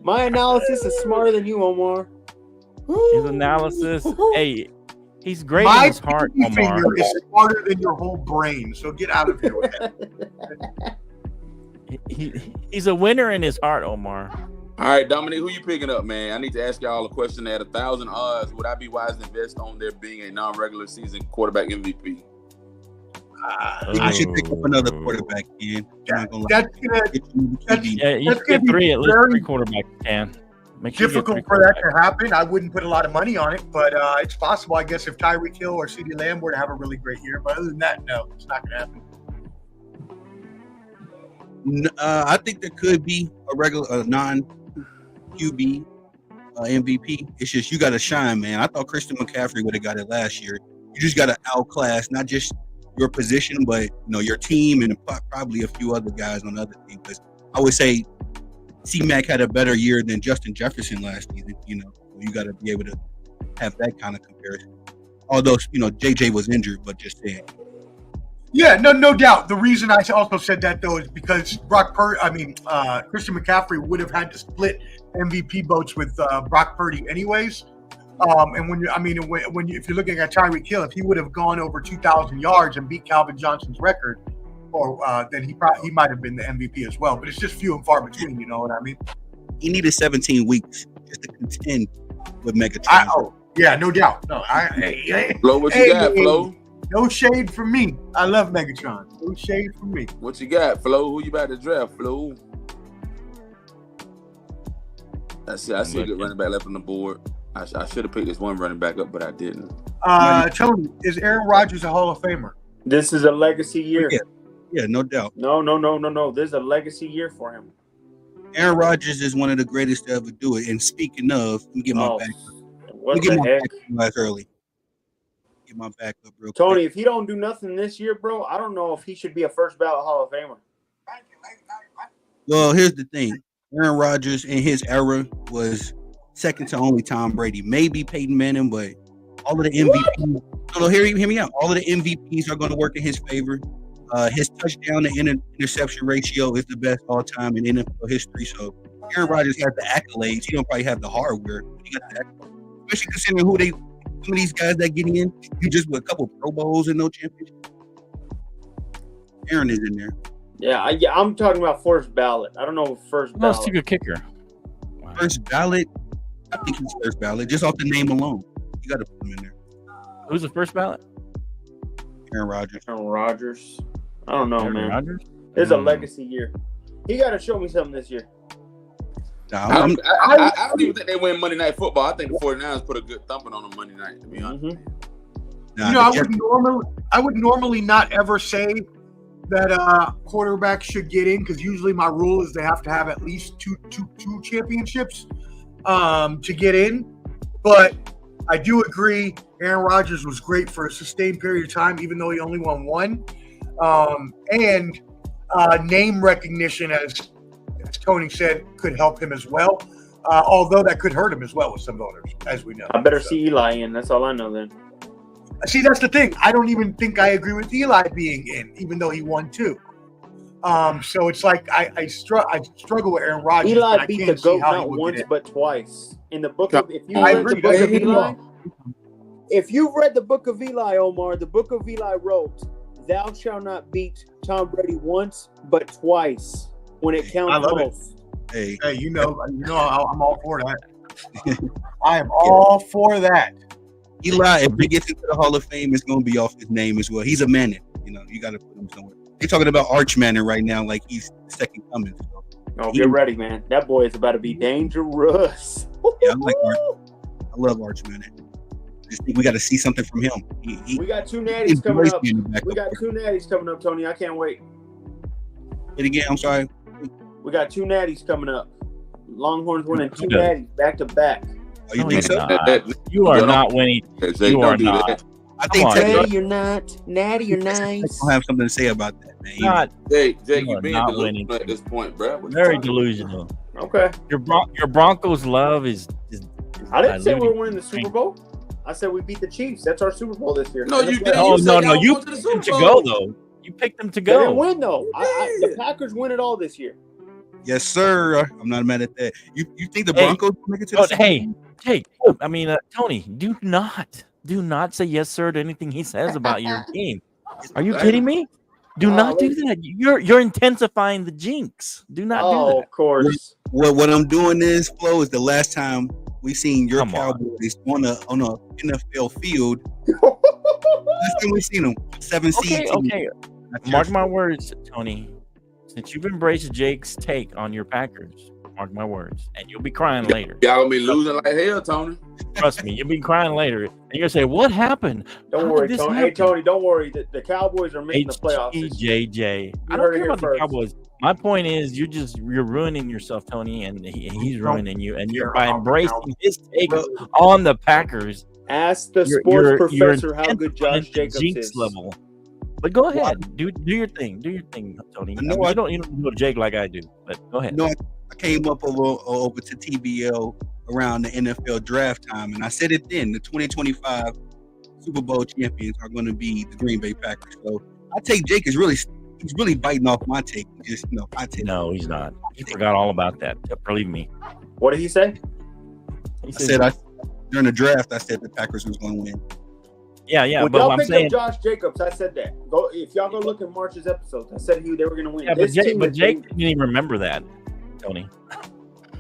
F: My analysis is smarter than you, Omar.
D: His analysis, hey, he's great in his heart, Omar.
A: My finger is smarter than your whole brain, so get out of here with that.
D: He's a winner in his heart, Omar.
E: All right, Dominic, who you picking up, man? I need to ask y'all a question. At 1,000 odds, would I be wise to invest on there being a non-regular season quarterback MVP?
G: I should pick up another quarterback, Ken.
D: You get 3 at least 3 quarterbacks, Ken.
A: Difficult for that to happen. I wouldn't put a lot of money on it, but it's possible, I guess, if Tyreek Hill or CeeDee Lamb were to have a really great year. But other than that, no, it's not going to happen.
G: I think there could be a regular non-QB MVP. It's just you got to shine, man. I thought Christian McCaffrey would have got it last year. You just got to outclass not just your position, but your team and probably a few other guys on the other team. Because I would say C-Mac had a better year than Justin Jefferson last season. You got to be able to have that kind of comparison. Although JJ was injured, but just saying.
A: Yeah, no doubt. The reason I also said that though is because Christian McCaffrey would have had to split MVP votes with Brock Purdy anyways. And if you're looking at Tyreek Hill, if he would have gone over 2,000 yards and beat Calvin Johnson's record, then he might have been the MVP as well. But it's just few and far between. You know what I mean?
G: He needed 17 weeks just to contend with Megatron.
A: Yeah, no doubt. No,
E: Flo, what you got, Flo?
A: No shade from me. I love Megatron. No shade from me.
E: What you got, Flo? Who you about to draft, Flo? I see a good running back left on the board. I should have picked this one running back up, but I didn't.
A: Tony, is Aaron Rodgers a Hall of Famer?
F: This is a legacy year.
G: Yeah, no doubt.
F: No. This is a legacy year for him.
G: Aaron Rodgers is one of the greatest to ever do it. And speaking of, let me get my back up.
F: What the heck?
G: Early. Get my back up real
F: Tony,
G: quick.
F: if he don't do nothing this year, bro, I don't know if he should be a first ballot Hall of Famer.
G: Well, here's the thing. Aaron Rodgers in his era was second to only Tom Brady. Maybe Peyton Manning, but all of the MVPs. No, hear me out. All of the MVPs are going to work in his favor. His touchdown to interception ratio is the best all time in NFL history. So Aaron Rodgers has the accolades. He don't probably have the hardware. But he got the accolades. Especially considering some of these guys that get in, you just with a couple of Pro Bowls and no championship. Aaron is in there.
F: Yeah, I'm talking about first ballot. I don't know first ballot.
D: Let's take a kicker.
G: First ballot, I think he's first ballot just off the name alone. You got to put him in there.
D: Who's the first ballot?
G: Aaron Rodgers.
F: I don't know,
D: Aaron
F: man.
D: Rodgers?
F: It's a legacy year. He got to show me something this year.
E: I don't even think they win Monday Night Football. I think the 49ers put a good thumping on them Monday night, to be honest.
A: I would normally not ever say that quarterbacks should get in, because usually my rule is they have to have at least two championships to get in. But I do agree Aaron Rodgers was great for a sustained period of time, even though he only won one. And name recognition, as Tony said, could help him as well. Although that could hurt him as well with some voters, as we know.
F: I better see Eli in. That's all I know then.
A: See, that's the thing. I don't even think I agree with Eli being in, even though he won two. So it's like I struggle with Aaron Rodgers.
F: Eli beat the GOAT not once but twice. In the book of if you've read the book of Eli, Omar, the book of Eli wrote, "Thou shalt not beat Tom Brady once but twice when it counts both."
G: Hey,
A: you know, I'm all for that. I am all for that.
G: Eli, if he gets into the Hall of Fame, it's going to be off his name as well. He's a Manning. You know, you got to put him somewhere. They're talking about Arch Manning right now, like he's second coming. So.
F: Oh, get ready, man. That boy is about to be dangerous.
G: Yeah, I like Arch. I love Arch Manning. I just think we got to see something from him.
F: We got two natties coming up. We got two natties coming up, Tony. I can't wait.
G: It again, I'm sorry.
F: We got two natties coming up. Longhorns winning two natties back to back.
G: Oh, you think so?
D: You are not winning. You are not.
G: I think
F: Natty, you're not. Natty, you're nice.
G: I don't have something to say about that, man.
E: Jake, you're being delusional at this point, bro.
D: Very delusional.
F: Okay.
D: Your Broncos love is
F: I didn't say we're winning the Super Bowl. I said we beat the Chiefs. That's our Super Bowl this year.
E: No, you didn't.
D: Oh, no. You picked them to go, though. You picked them to go.
F: They didn't win, though. The Packers win it all this year.
G: Yes, sir. I'm not mad at that. You think the Broncos will make it to the Super Bowl?
D: Hey, I mean, Tony, do not say yes, sir, to anything he says about your team. Are you kidding me? Do not do that. You're intensifying the jinx. Do not do that.
F: Oh, of course.
G: What I'm doing is, Flo, is the last time we seen your Cowboys on a NFL field. Last time we seen them, 7 seed.
D: Okay. Mark my words, Tony. Since you've embraced Jake's take on your Packers, mark my words, and you'll be crying later.
E: Y'all gonna be losing like hell, Tony.
D: Trust me, you'll be crying later, and you're gonna say, "What happened?"
F: Don't worry, Tony. Hey, Tony, don't worry. The Cowboys are making the playoffs.
D: JJ, I don't care about the Cowboys. My point is, you're ruining yourself, Tony, and he's ruining you. And you're by embracing his take on the Packers.
F: Ask the sports professor how good Josh Jacobs is.
D: Level. But go ahead, do your thing. Do your thing, Tony. You don't know Jake like I do, but go ahead.
G: No, I came up over to TBL around the NFL draft time, and I said it then. The 2025 Super Bowl champions are going to be the Green Bay Packers. So I take Jake is really biting off my take.
D: No, he's not. He forgot all about that. Believe me.
F: What did he say?
G: During the draft, I said the Packers was going to win.
D: Yeah.
F: When
D: But
F: y'all
D: I'm
F: picked
D: saying,
F: up Josh Jacobs, I said that. If y'all go look at March's episodes, I said they were going to win.
D: yeah,
F: This team
D: but
F: is
D: Jake didn't even remember that, Tony.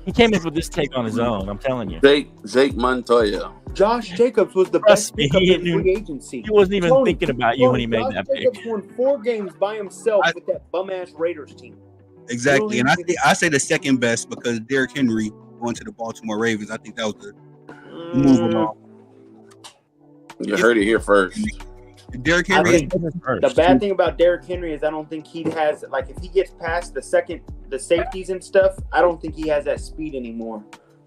D: He came up with this take on his own. I'm telling you.
E: Jake Montoya.
F: Josh Jacobs was the best pickup in free agency.
D: He wasn't even thinking about you when he made
F: Josh
D: that
F: Jacobs
D: pick.
F: won 4 games by himself with that bum-ass Raiders team.
G: Exactly. And I say the second best because Derrick Henry going to the Baltimore Ravens. I think that was the move along.
E: You heard it here first.
G: Derrick Henry.
F: The bad thing about Derrick Henry is I don't think he has, like, if he gets past the safeties and stuff, I don't think he has that speed anymore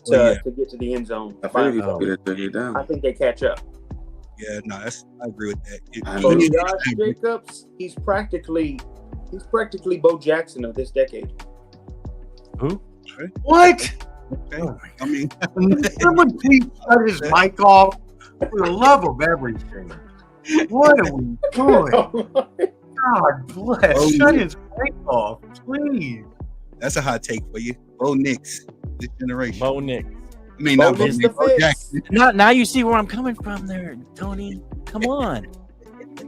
F: to get to the end zone.
E: I
F: think they catch up.
G: Yeah, no, I agree with that.
F: Josh Jacobs, he's practically Bo Jackson of this decade.
D: Who?
A: What?
G: Okay. I mean,
A: someone please shut his mic off for the love of everything. What are we doing? God bless. Shut his mic off, please.
G: That's a hot take for you. Bo Nix, this generation.
D: Bo Nix.
G: I mean, not Bo Nix, Bo Jackson.
D: Now you see where I'm coming from there, Tony. Come on.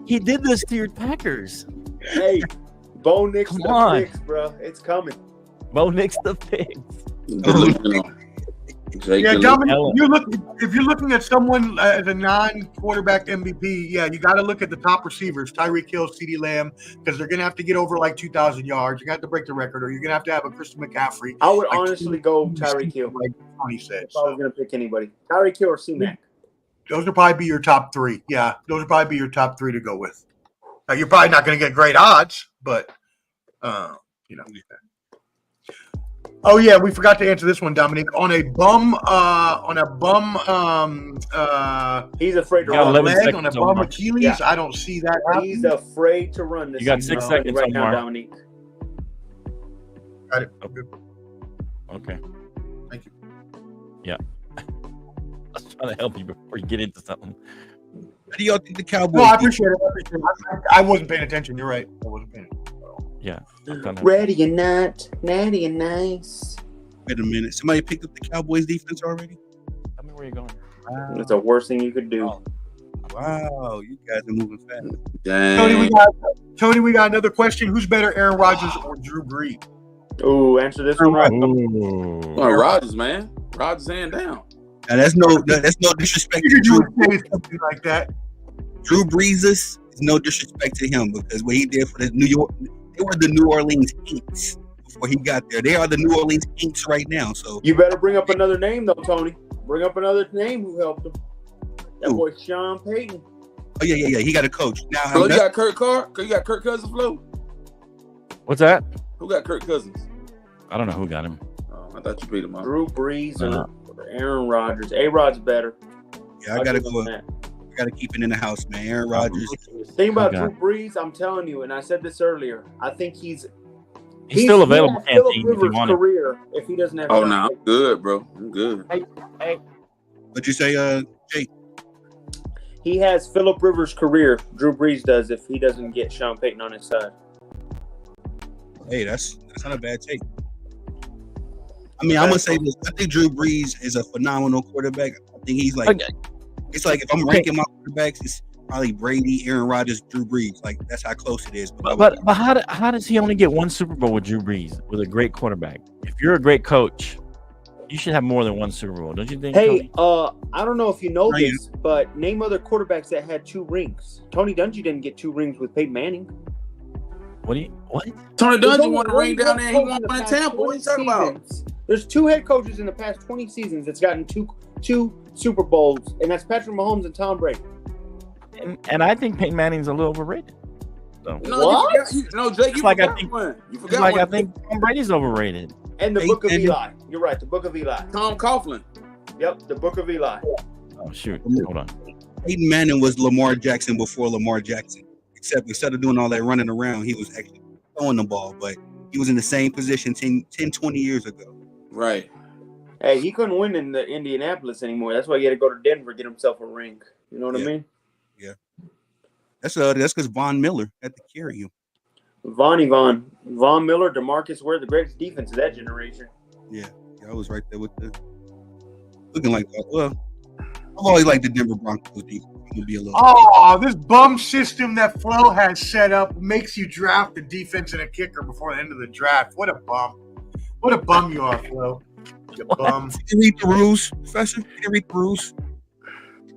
D: He did this to your Packers.
F: Hey, Bo Nix the Picks, bro. It's coming.
D: Bo Nix the Picks.
A: Yeah, Dominic, if you're looking at someone as a non-quarterback MVP, yeah, you got to look at the top receivers, Tyreek Hill, CeeDee Lamb, because they're going to have to get over like 2,000 yards. You're going to have to break the record, or you're going to have a Christian McCaffrey.
F: I would honestly go Tyreek Hill.
A: Like Tony said.
F: If I was going to pick anybody. Tyreek Hill or C-Mac.
A: Those would probably be your top 3. Yeah, those would probably be your top 3 to go with. Now, you're probably not going to get great odds, but, you know. Oh yeah, we forgot to answer this one, Dominic. On a bum,
F: he's afraid to
A: run.
F: Leg
A: on a bum Achilles. Yeah. I don't see that.
F: He's afraid to run. This
D: you got 6 seconds
F: right now, Dominic.
A: Got it.
D: Okay.
A: Thank you.
D: Yeah. I was trying to help you before you get into something.
G: How do y'all think the Cowboys?
A: No, I appreciate it. I wasn't paying attention. You're right. I wasn't paying attention.
D: Yeah.
F: Ready or not, natty and nice.
G: Wait a minute. Somebody picked up the Cowboys defense already?
D: Tell me where you're going.
F: Wow. That's the worst thing you could do.
G: Wow, you guys are moving fast.
E: Dang.
A: Tony, we got another question. Who's better, Aaron Rodgers or Drew Brees?
F: Ooh, answer this one right.
E: Well, Rodgers, man. Rodgers hand down.
G: Now, that's no disrespect to Drew.
A: Something like that.
G: Drew Brees is no disrespect to him because what he did for the New York. They were the New Orleans Inks before he got there. They are the New Orleans Inks right now. So
F: you better bring up another name, though, Tony. Bring up another name who helped him. That boy Sean Payton.
G: Oh yeah. He got a coach now.
E: So you got Kirk Carr. You got Kirk Cousins, Flo.
D: What's that?
E: Who got Kirk Cousins?
D: I don't know who got him.
E: Oh, I thought you beat him up.
F: Drew Brees or Aaron Rodgers. A-Rod's better.
G: Yeah, I gotta go. Got to keep it in the house, man. Aaron Rodgers.
F: Thing about Drew Brees, I'm telling you, and I said this earlier. I think he's
D: still available.
F: Philip Rivers' career if he doesn't have.
E: Oh no, I'm good, bro. I'm good.
F: Hey.
G: What'd you say, Jake?
F: He has Philip Rivers' career. Drew Brees does if he doesn't get Sean Payton on his side.
G: Hey, that's not a bad take. I mean, I'm gonna say this. I think Drew Brees is a phenomenal quarterback. I think he's like. Okay. It's like if I'm ranking my quarterbacks, it's probably Brady, Aaron Rodgers, Drew Brees. Like that's how close it is.
D: But how does he only get one Super Bowl with Drew Brees with a great quarterback? If you're a great coach, you should have more than one Super Bowl, don't you think?
F: Hey, Tony? I don't know if you know this, but name other quarterbacks that had 2 rings. Tony Dungy didn't get 2 rings with Peyton Manning.
D: What?
E: Tony Dungy won a ring down there. He won one in Tampa. What are you talking about?
F: There's 2 head coaches in the past 20 seasons that's gotten two Super Bowls, and that's Patrick Mahomes and Tom Brady.
D: And I think Peyton Manning's a little overrated. So.
F: What?
E: Jake, you
D: like
E: forgot
D: I think,
E: one. You forgot one.
D: I think Tom Brady's overrated.
F: And the Book of Eli. You're right, the Book of Eli.
E: Tom Coughlin.
F: Yep, the Book of Eli.
D: Oh, shoot. Hold on.
G: Peyton Manning was Lamar Jackson before Lamar Jackson. Except instead of doing all that running around, he was actually throwing the ball. But he was in the same position 10, 20 years ago.
E: Right.
F: Hey, he couldn't win in the Indianapolis anymore. That's why he had to go to Denver, get himself a ring. You know what I mean?
G: Yeah. That's because Von Miller had to carry him.
F: Von Miller, DeMarcus Ware, the greatest defense of that generation.
G: Yeah, I was right there with the looking like that. Well, always liked the Denver Broncos. Be a little.
A: Oh, this bum system that Flo has set up makes you draft a defense and a kicker before the end of the draft. What a bum! What a bum you are, Flo. You bum.
G: You read the rules, Professor. You read the rules.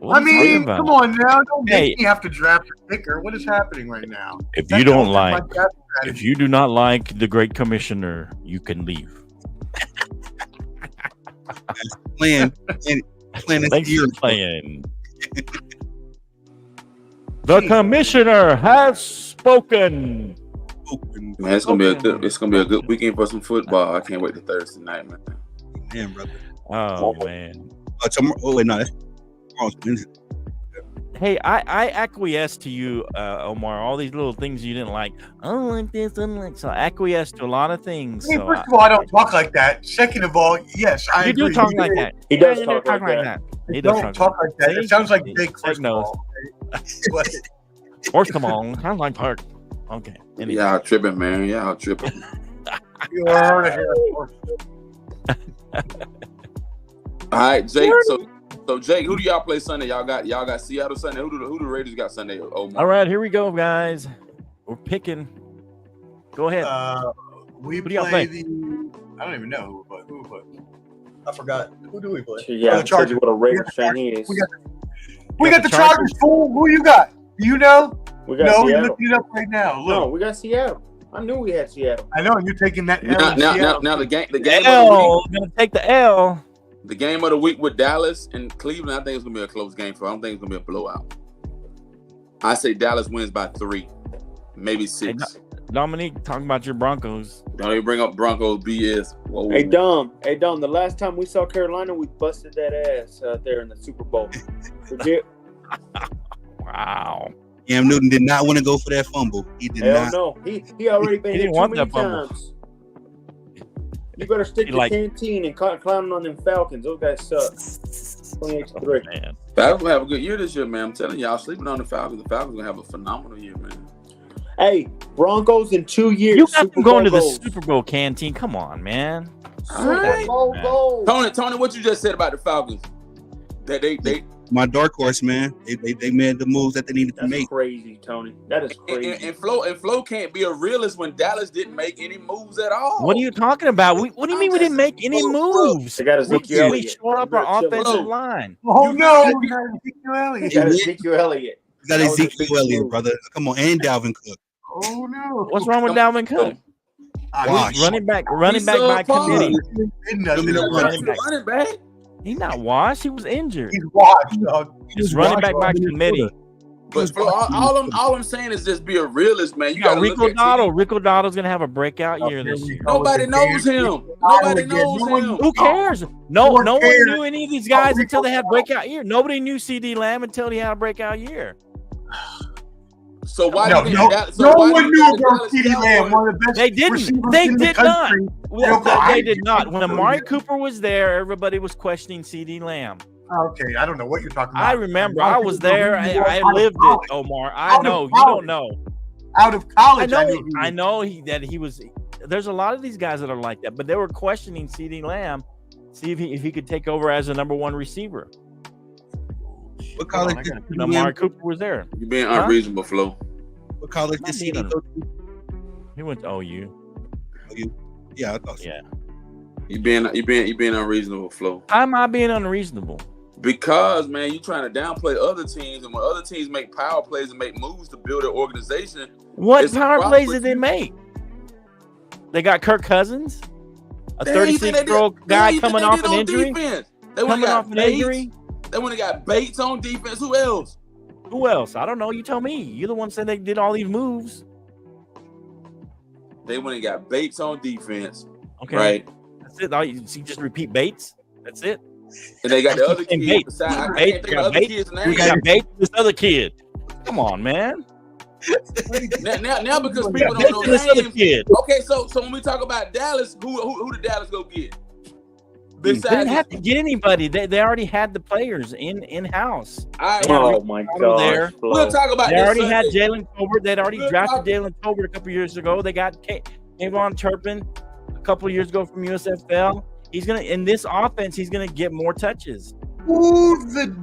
A: I mean, come on now. Don't make me have to draft a kicker. What is happening right now?
D: If you don't like, if you do not like the great commissioner, you can leave.
G: Playing
D: Thanks for playing. The commissioner has spoken.
E: Man, it's gonna be a good weekend for some football. I can't wait to Thursday night, man.
G: Man, brother.
D: Oh man.
G: Tomorrow. Oh wait, no. That's tomorrow's Wednesday.
D: Hey, I acquiesce to you, Omar. All these little things you didn't like. I don't like this. I don't like. So I acquiesce to a lot of things.
A: Hey, first of all, I don't talk like that. Second of all, yes, I agree.
D: You do talk like that.
F: He does talk like that.
D: He does
A: talk like that. It sounds like Jake. First
D: knows. Horse, come on. Sounds like Park. Okay.
E: Anyway. Y'all tripping, man. Y'all tripping.
A: You are
E: all right, Jake. So Jake, who do y'all play Sunday? Y'all got Seattle Sunday. Who the Raiders got Sunday? Oh,
D: all right, here we go, guys. We're picking. Go ahead.
A: We
D: play
A: I don't even know who we play. I forgot. Who do we play?
F: Yeah, the Chargers. What a Raiders fan he is.
A: We got the Chargers. Fool. Who you got? Do you know?
F: We got Seattle.
A: You're looking it up right now. Look.
F: No, we got Seattle. I knew we had Seattle.
A: I know, and you're taking that L.
E: Now the game
D: L. Gonna take the L.
E: The game of the week with Dallas and Cleveland, I think it's gonna be a close game. I don't think it's gonna be a blowout. I say Dallas wins by 3, maybe 6.
D: Hey, Dominique, talking about your Broncos.
E: Don't even bring up Broncos BS. Whoa.
F: Hey Dom. The last time we saw Carolina, we busted that ass out there in the Super Bowl. Forget.
D: Wow.
G: Cam Newton did not want to go for that fumble. He did not.
F: No, he already been hit too many times. You better stick to the canteen and clowning on them Falcons. Those guys suck. 28-3.
E: Man. Falcons will have a good year this year, man. I'm telling y'all, sleeping on the Falcons. The Falcons gonna have a phenomenal year, man.
F: Hey, Broncos in 2 years.
D: You got them going to the Super Bowl canteen. Come on, man.
E: Super Bowl goals. Tony, what you just said about the Falcons? That they
G: my dark horse, man. They made the moves that they needed to make.
F: That's crazy, Tony. That is crazy.
E: And Flo can't be a realist when Dallas didn't make any moves at all.
D: What are you talking about? What do you mean we didn't make any moves?
F: They got Ezekiel Elliott.
D: We showed up our offensive line.
A: Oh no, we got Ezekiel Elliott.
F: You got Ezekiel Elliott.
G: You got Ezekiel Elliott, brother. Come on, and Dalvin Cook.
A: Oh no.
D: What's wrong with Dalvin Cook? Running back by committee.
E: Running back.
D: He's not washed. He was injured.
A: He's washed, dog.
D: He's running back by committee.
E: But all I'm saying is just be a realist, man. You got
D: Rico Dotto. Rico Dotto's gonna have a breakout year this year.
E: Nobody knows him. Nobody knows him.
D: Who cares? No one knew any of these guys until they had breakout year. Nobody knew CD Lamb until he had a breakout year.
E: So why?
A: No one knew about CD Lamb. One of the best.
D: They didn't. They did not. They did not. When Amari Cooper was there, everybody was questioning CD Lamb.
A: Okay, I don't know what you're talking about.
D: I remember. I was there. I lived it, Omar. I know. You don't know.
A: Out of college,
D: I know that he was. There's a lot of these guys that are like that, but they were questioning CD Lamb, see if he could take over as a number 1 receiver.
G: What college did
D: Amari Cooper was there?
E: You're being unreasonable, Flo.
G: What college did CD go to?
D: He went to OU.
G: Yeah, I thought so.
D: Yeah.
E: You being unreasonable, Flo.
D: How am I being unreasonable?
E: Because, man, you trying to downplay other teams, and when other teams make power plays and make moves to build their organization,
D: what power plays did they make? They got Kirk Cousins, a 36-year-old guy coming off an injury. They went and got Bates on defense. Who else? I don't know. You tell me. You're the one said they did all these moves.
E: They went and got Bates on defense.
D: Okay.
E: Right.
D: That's it. You just repeat Bates. That's it.
E: And they got the other kid.
D: Bates. We got Bates. This other kid. Come on, man.
E: now because people don't know
D: this other kid.
E: Okay, so when we talk about Dallas, who did Dallas go get?
D: They didn't have to get anybody. They already had the players in house.
F: Oh my God!
E: We'll talk about.
D: They already had Jalen Tolbert. They'd already drafted Jalen Tolbert a couple years ago. They got Kayvon Turpin a couple of years ago from USFL. He's gonna in this offense. He's gonna get more touches.
A: Who the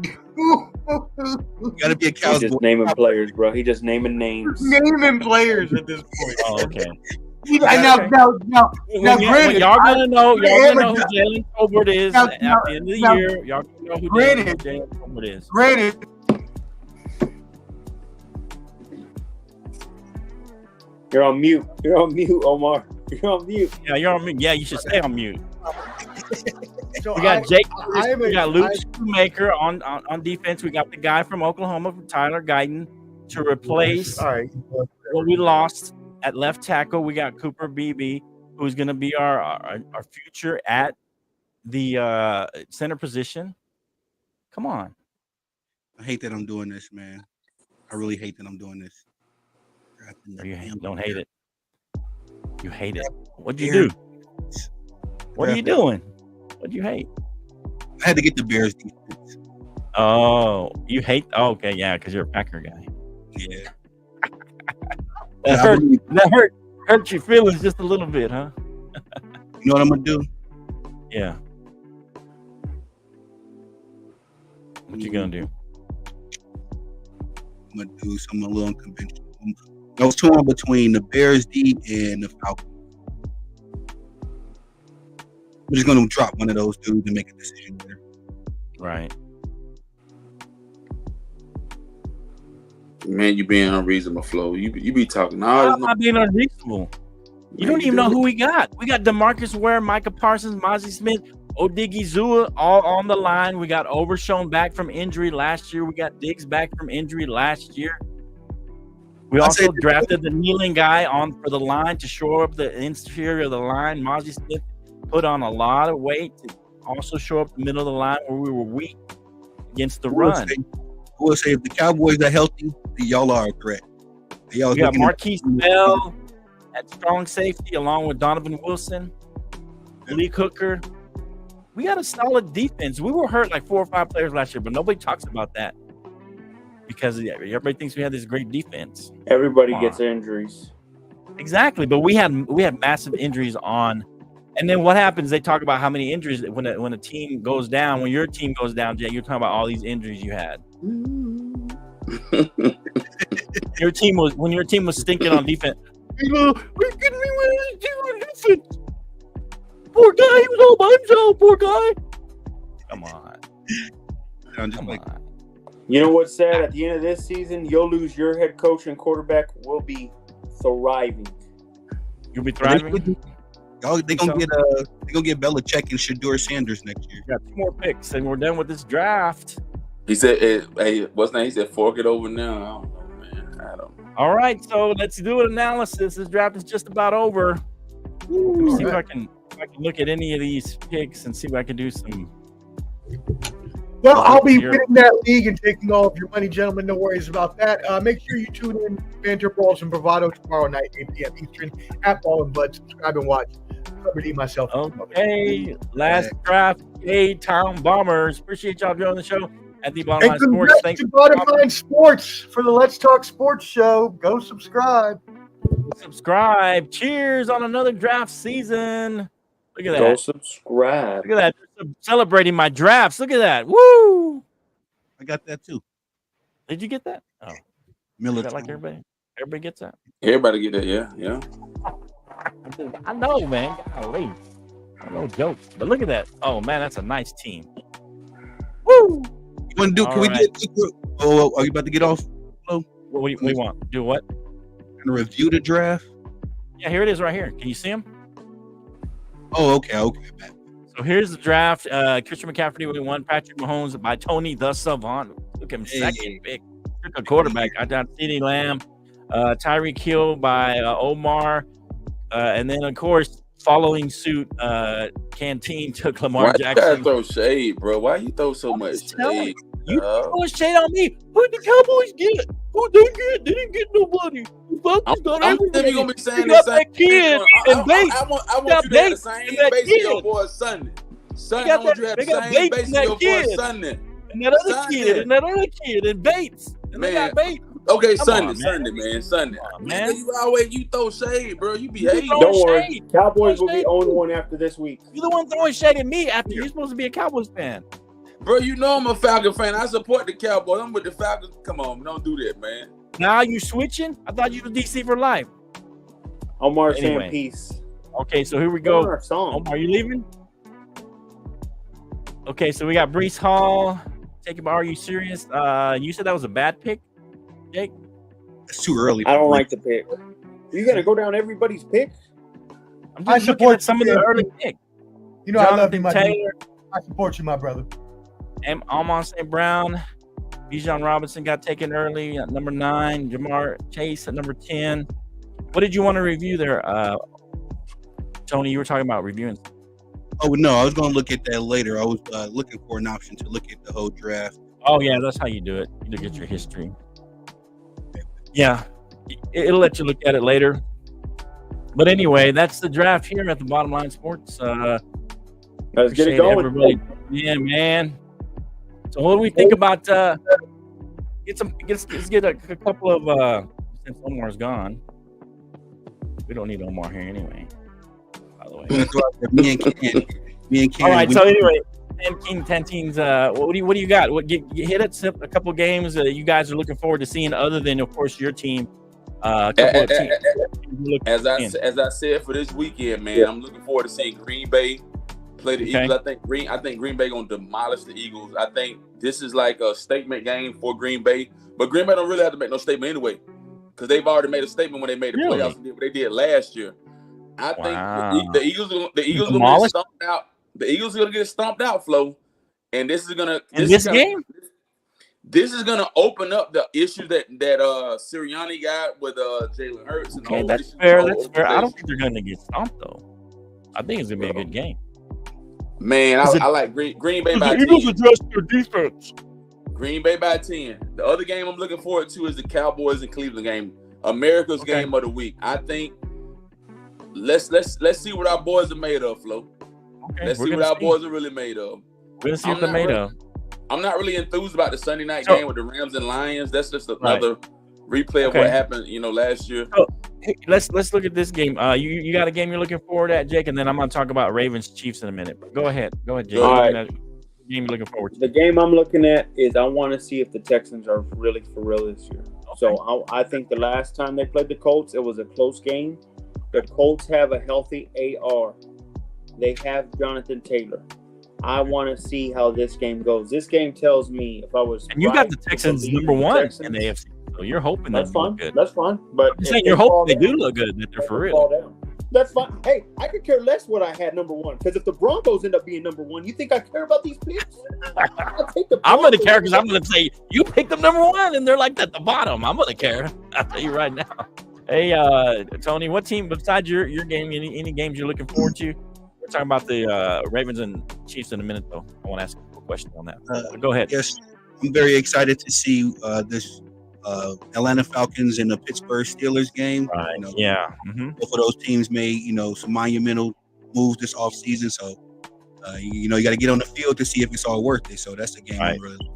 G: Gotta be a Cowboys.
F: He's just naming players, bro. He just naming names.
A: Naming players at this point.
D: Oh, okay.
A: Now, granted,
D: y'all gonna know who Jalen Colbert is at the end of the year. Y'all gonna know who Jalen Colbert is.
A: Granted.
F: You're on mute. You're on mute, Omar. You're on mute.
D: Yeah, you're on mute. Yeah, you should stay on mute.
A: So
D: we got Jake. We got Luke Shoemaker on defense. We got the guy from Oklahoma, Tyler Guyton, to replace what we lost at left tackle. We got Cooper Beebe, who's going to be our future at the center position. Come on.
G: I hate that I'm doing this, man. I really hate that I'm doing this.
D: Don't hate it. You hate it. What'd you do? What are you doing? What'd you hate?
G: I had to get the Bears defense.
D: Oh, you hate? Oh, okay, yeah, because you're a Packer guy.
G: Yeah.
D: That hurt your feelings just a little bit, huh?
G: You know what I'm gonna do?
D: Yeah. What you gonna do?
G: I'm gonna do something a little unconventional. I was torn between the Bears D and the Falcons. I'm just gonna drop one of those dudes and make a decision there.
D: Right.
E: Man, you being unreasonable, Flo. You be talking.
D: I'm not being unreasonable. You don't even know who we got. We got DeMarcus Ware, Micah Parsons, Mozzie Smith, Odigizua all on the line. We got Overshown back from injury last year. We got Diggs back from injury last year. We also drafted the kneeling guy for the line to shore up the interior of the line. Mozzie Smith put on a lot of weight to also show up the middle of the line where we were weak against the run.
G: I will say if the Cowboys are healthy, y'all are a threat.
D: We got Marquise Bell at strong safety along with Donovan Wilson, Lee Hooker. We got a solid defense. We were hurt like 4 or 5 players last year, but nobody talks about that because everybody thinks we had this great defense.
F: Everybody gets injuries.
D: Exactly, but we had massive injuries on. And then what happens? They talk about how many injuries when a team goes down. When your team goes down, Jay, you're talking about all these injuries you had. Your team was stinking on defense. We couldn't win defense. Poor guy, he was all by himself. Poor guy. Come on. Come on.
F: You know what's sad? At the end of this season, you'll lose your head coach and quarterback. Will be thriving.
D: You'll be thriving.
G: They're gonna get Belichick and Shedeur Sanders next year.
D: We got 2 more picks, and we're done with this draft.
E: He said, "Hey, what's name?" He said, "Fork it over now." I don't know, man. I don't.
D: All right, so let's do an analysis. This draft is just about over. Let me see if I can look at any of these picks and see if I can do some.
A: Well, I'll be winning that league and taking all of your money, gentlemen. No worries about that. Make sure you tune in Banter Brawls and Bravado tomorrow night, 8 p.m. Eastern, at Ball and Bud. Subscribe and watch. Myself.
D: Okay, last draft, Town Bombers. Appreciate y'all joining the show at the Bottom Line Sports.
A: Thanks to Bottom Line Sports for the Let's Talk Sports show. Go subscribe.
D: Cheers on another draft season. Look at that.
F: Go subscribe.
D: Look at that. Celebrating my drafts. Look at that. Woo!
G: I got that too.
D: Did you get that? Oh,
G: Miller.
D: Is that like everybody? Everybody gets that.
E: Everybody get that. Yeah.
D: I know, man. Golly. No joke. But look at that. Oh man, that's a nice team. Woo!
G: You want to do? Can we do? Oh, are you about to get off?
D: What we want? Do what?
G: And review the draft.
D: Yeah, here it is, right here. Can you see him?
G: Oh, okay.
D: So here's the draft. Christian McCaffrey, we won. Patrick Mahomes by Tony the Savant. Look at him, second pick. Took a quarterback. I got CeeDee Lamb. Tyreek Hill by Omar. And then, of course, following suit, Canteen took Lamar Jackson.
E: Why you throw shade, bro? Why you throw so much shade?
D: You throwing shade on me. Who did the Cowboys get? Who they get? They didn't get nobody.
E: I'm gonna be saying
D: the same kid and Bates.
E: I want you to have the same base to your boy Sunday. Sunday, I want you to have the same base to your boy Sunday.
D: And that other kid, and Bates. And they got Bates.
E: Okay, Sunday, man. You throw shade, bro. You behave.
F: Don't worry. Cowboys will be 0-1 after this week.
D: You're the one throwing shade at me after you're supposed to be a Cowboys fan.
E: Bro, you know I'm a Falcon fan. I support the Cowboys. I'm with the Falcons. Come on, don't do that, man.
D: Now you switching? I thought you were DC for life.
F: Omar saying peace.
D: Okay, so here we go. Omar, you leaving? Okay, so we got Breece Hall. Take him. Are you serious? You said that was a bad pick, Jake?
G: It's too early.
F: I don't like the pick. You gonna go down everybody's pick?
D: I support some of the early picks.
A: You know, Jonathan I love you, my Taylor. I support you, my brother.
D: And Amon St. Brown, Bijan Robinson got taken early at number 9. Jamar Chase at number 10. What did you want to review there, Tony? You were talking about reviewing.
G: Oh no, I was going to look at that later. I was looking for an option to look at the whole draft.
D: Oh yeah, that's how you do it. You look at your history. Yeah, it'll let you look at it later. But anyway, that's the draft here at the Bottom Line Sports.
F: Let's get it going.
D: Everybody. Yeah, man. So what do we think about let's get a couple of since Omar's gone. We don't need Omar here anyway, by the way.
G: me and Ken.
D: All right, so anyway, 10 teams. What do you got? What hit us a couple games that you guys are looking forward to seeing, other than of course your team. As
E: I said for this weekend, man, I'm looking forward to seeing Green Bay play the Eagles. I think Green Bay gonna demolish the Eagles. I think this is like a statement game for Green Bay, but Green Bay don't really have to make no statement anyway, because they've already made a statement when they made the playoffs and did what they did last year. I think the Eagles gonna get stomped out. The Eagles are gonna get stomped out, Flo, and this is gonna
D: game.
E: This is gonna open up the issues that Sirianni got with Jalen Hurts.
D: Okay, that's fair. That's fair. I don't think they're gonna get stomped though. I think it's gonna be a good game.
E: Man, I like Green Bay by 10.
D: Eagles adjust their defense.
E: Green Bay by 10. The other game I'm looking forward to is the Cowboys and Cleveland game, America's game of the week. I think let's see what our boys are made of, Flo. Okay, let's see what our boys are really made of.
D: We're gonna see what they're made of.
E: I'm not really enthused about the Sunday night game with the Rams and Lions. That's just another replay of what happened, last year.
D: So, let's look at this game. You got a game you're looking forward at, Jake, and then I'm gonna talk about Ravens Chiefs in a minute. But go ahead, Jake.
F: All right.
D: Game you're looking forward to.
F: The game I'm looking at is I want to see if the Texans are really for real this year. Okay. So I think the last time they played the Colts, it was a close game. The Colts have a healthy AR. They have Jonathan Taylor. I want to see how this game goes. This game tells me if I was.
D: And you got the Texans number 1 in the AFC, so you're hoping
F: that's fine.
D: Good.
F: That's fine. But
D: I'm saying you're hoping they do look good, that they're for real.
F: That's fine. Hey, I could care less what I had number 1, because if the Broncos end up being number 1, you think I care about these picks?
D: I'm going to care because I'm going to say you picked them number 1, and they're like at the bottom. I'm going to care. I'll tell you right now. Hey, Tony, what team besides your game? Any games you're looking forward to? We're talking about the Ravens and Chiefs in a minute, though. I want to ask a question on that. Go ahead.
G: Yes, I'm very excited to see this Atlanta Falcons and the Pittsburgh Steelers game.
D: Right.
G: Both of those teams made some monumental moves this offseason. So you got to get on the field to see if it's all worth it. So that's the game.
D: Right.
G: Really.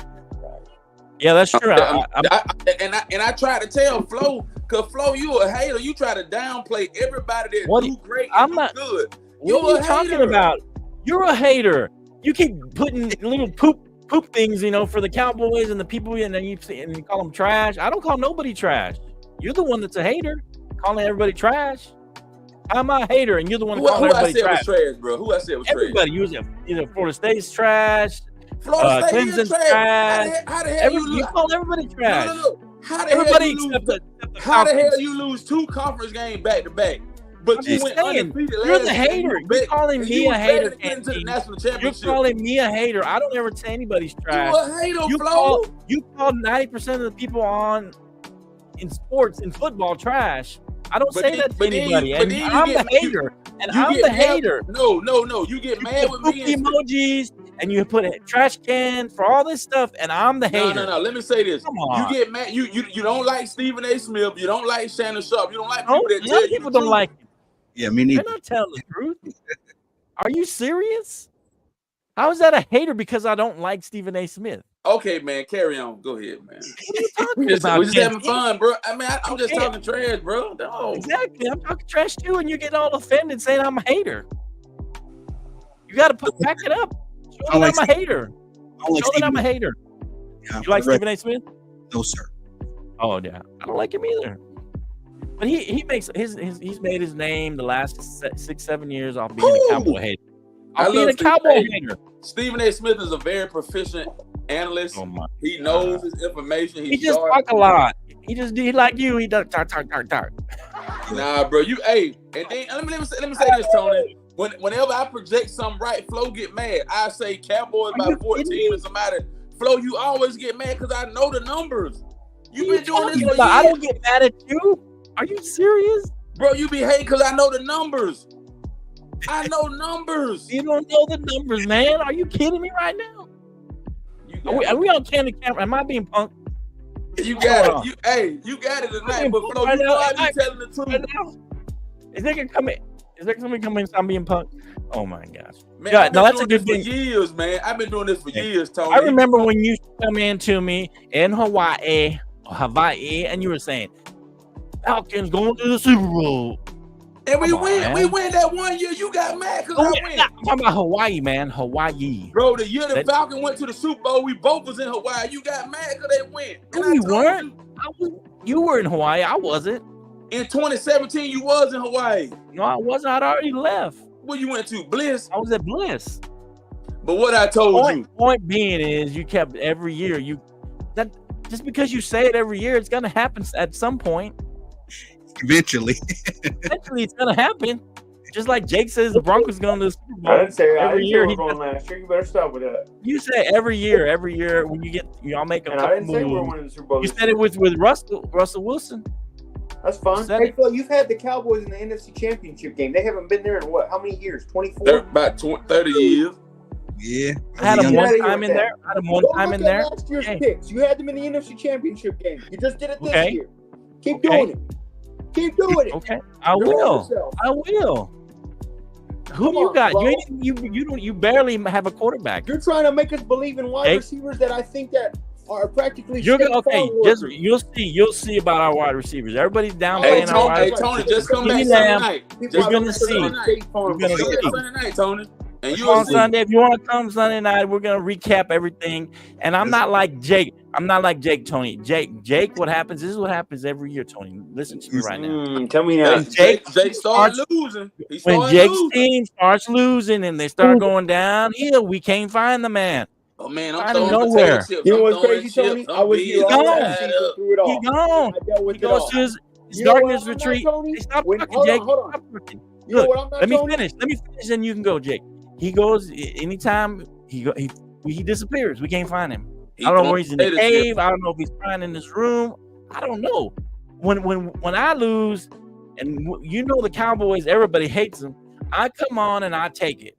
D: Yeah, that's true.
E: I try to tell Flo, because Flo, you a hater. You try to downplay everybody that do great. I'm not good.
D: What are you talking about? You're a hater. You keep putting little poop things, for the Cowboys and the people, and then you call them trash. I don't call nobody trash. You're the one that's a hater, calling everybody trash. I'm a hater, and you're the one calling everybody trash.
E: Who I said was trash, bro? Who I said was
D: everybody
E: trash?
D: Everybody. Either Florida State's trash.
E: Florida State
D: Clemson's trash.
E: How the hell
D: you call everybody trash?
E: No. How the
D: How
E: the hell you lose 2 conference games back to back? But
D: you went undefeated. You're the hater. You're calling me a hater. You're calling me a hater. I don't ever say anybody's trash.
E: You a hater, Flo.
D: You call 90% of the people in sports, in football, trash. I don't say that to anybody. I'm the hater. And I'm the hater.
E: No. You get mad with me.
D: Emojis, and you put a trash can for all this stuff, and I'm the hater.
E: No. Let me say this.
D: Come on.
E: You get mad. You don't like Stephen A. Smith. You don't like Shannon Sharp. You don't like people that tell you
D: people don't like him.
G: Yeah, me neither.
D: They're not telling the truth. Are you serious? How is that a hater because I don't like Stephen A. Smith?
E: Okay, man, carry on. Go ahead, man.
D: What are you talking about?
E: We're just having fun, bro. I mean, I'm just talking trash, bro. No.
D: Exactly. I'm talking trash too, and you're getting all offended saying I'm a hater. You got to back it up. I'm a hater.
G: like
D: Show that I'm a hater.
G: Yeah,
D: you like Stephen A. Smith?
G: No, sir.
D: Oh yeah, I don't like him either. But he makes he's made his name the last 6-7 years off being a Cowboy hater. Being a Cowboy hater.
E: Stephen A. Smith is a very proficient analyst. He knows his information.
D: He just talk a lot. He like you. He does talk.
E: Nah, bro. And then let me say this, Tony. Whenever I project something right, Flo get mad. I say Cowboys by 14 or somebody. Flo, you always get mad because I know the numbers. You've been doing this for years.
D: I don't get mad at you. Are you serious?
E: Bro, you be hating because I know the numbers. I know numbers.
D: You don't know the numbers, man. Are you kidding me right now? Are we on camera? Am I being punked?
E: You got it. You got it tonight. But Flo, you know I be telling the truth. Right now?
D: Is there somebody coming and I'm being punked? Oh my gosh.
E: Man, yeah, no, that's a good thing. For years, man. I've been doing this for years, Tony.
D: I remember when you come in to me in Hawaii, and you were saying, Falcons going to the Super Bowl.
E: And we win that one year. You got mad because I win.
D: I'm talking about Hawaii, man. Hawaii.
E: Bro, the year the Falcons went to the Super Bowl, we both was in Hawaii. You got mad because they win.
D: No, we weren't. You were in Hawaii. I wasn't.
E: In 2017, you was in Hawaii.
D: No, I wasn't. I'd already left.
E: Where you went to? Bliss?
D: I was at Bliss.
E: But what I told you.
D: Point being is you kept every year. Just because you say it every year, it's going to happen at some point.
G: Eventually
D: it's gonna happen. Just like Jake says the Broncos going to the Super Bowl.
F: I didn't say
D: every year
F: he's going last year. You better stop with that.
D: You say every year when y'all make a couple
F: I didn't say we're winning the Super Bowl.
D: You said it with Russell Wilson.
F: That's fine. Hey, Phil, you've had the Cowboys in the NFC Championship game. They haven't been there in how many years? 24?
E: About 30 years.
G: Yeah.
D: I had them one time in there.
F: Last year's picks. You had them in the NFC Championship game. You just did it this year. Keep doing it. Keep doing it.
D: Okay, I will. Who you got? Bro. You barely have a quarterback.
F: You're trying to make us believe in wide receivers that I think that are practically.
D: You'll see about our wide receivers. Everybody's downplaying our wide receivers.
E: Tony, just come back Sunday night.
D: You're gonna see.
E: Sunday night, Tony. And you
D: on Sunday, if you want to come Sunday night, we're gonna recap everything. And I'm not like Jake. Tony. Jake, what happens? This is what happens every year, Tony. Listen to me right now.
F: Tell me now.
E: Jake starts losing.
D: When Jake's team starts losing and they start going downhill, we can't find the man.
E: Oh man,
D: I'm nowhere.
F: You know what's crazy, Tony? I was here all last season through it all.
D: He's gone. He goes to his darkness retreat. Stop talking, Jake. Look, let me finish, and you can go, Jake. He goes anytime he disappears. We can't find him. I don't know where he's in the cave. I don't know if he's crying in this room. I don't know. When I lose, and you know the Cowboys, everybody hates them. I come on and I take it.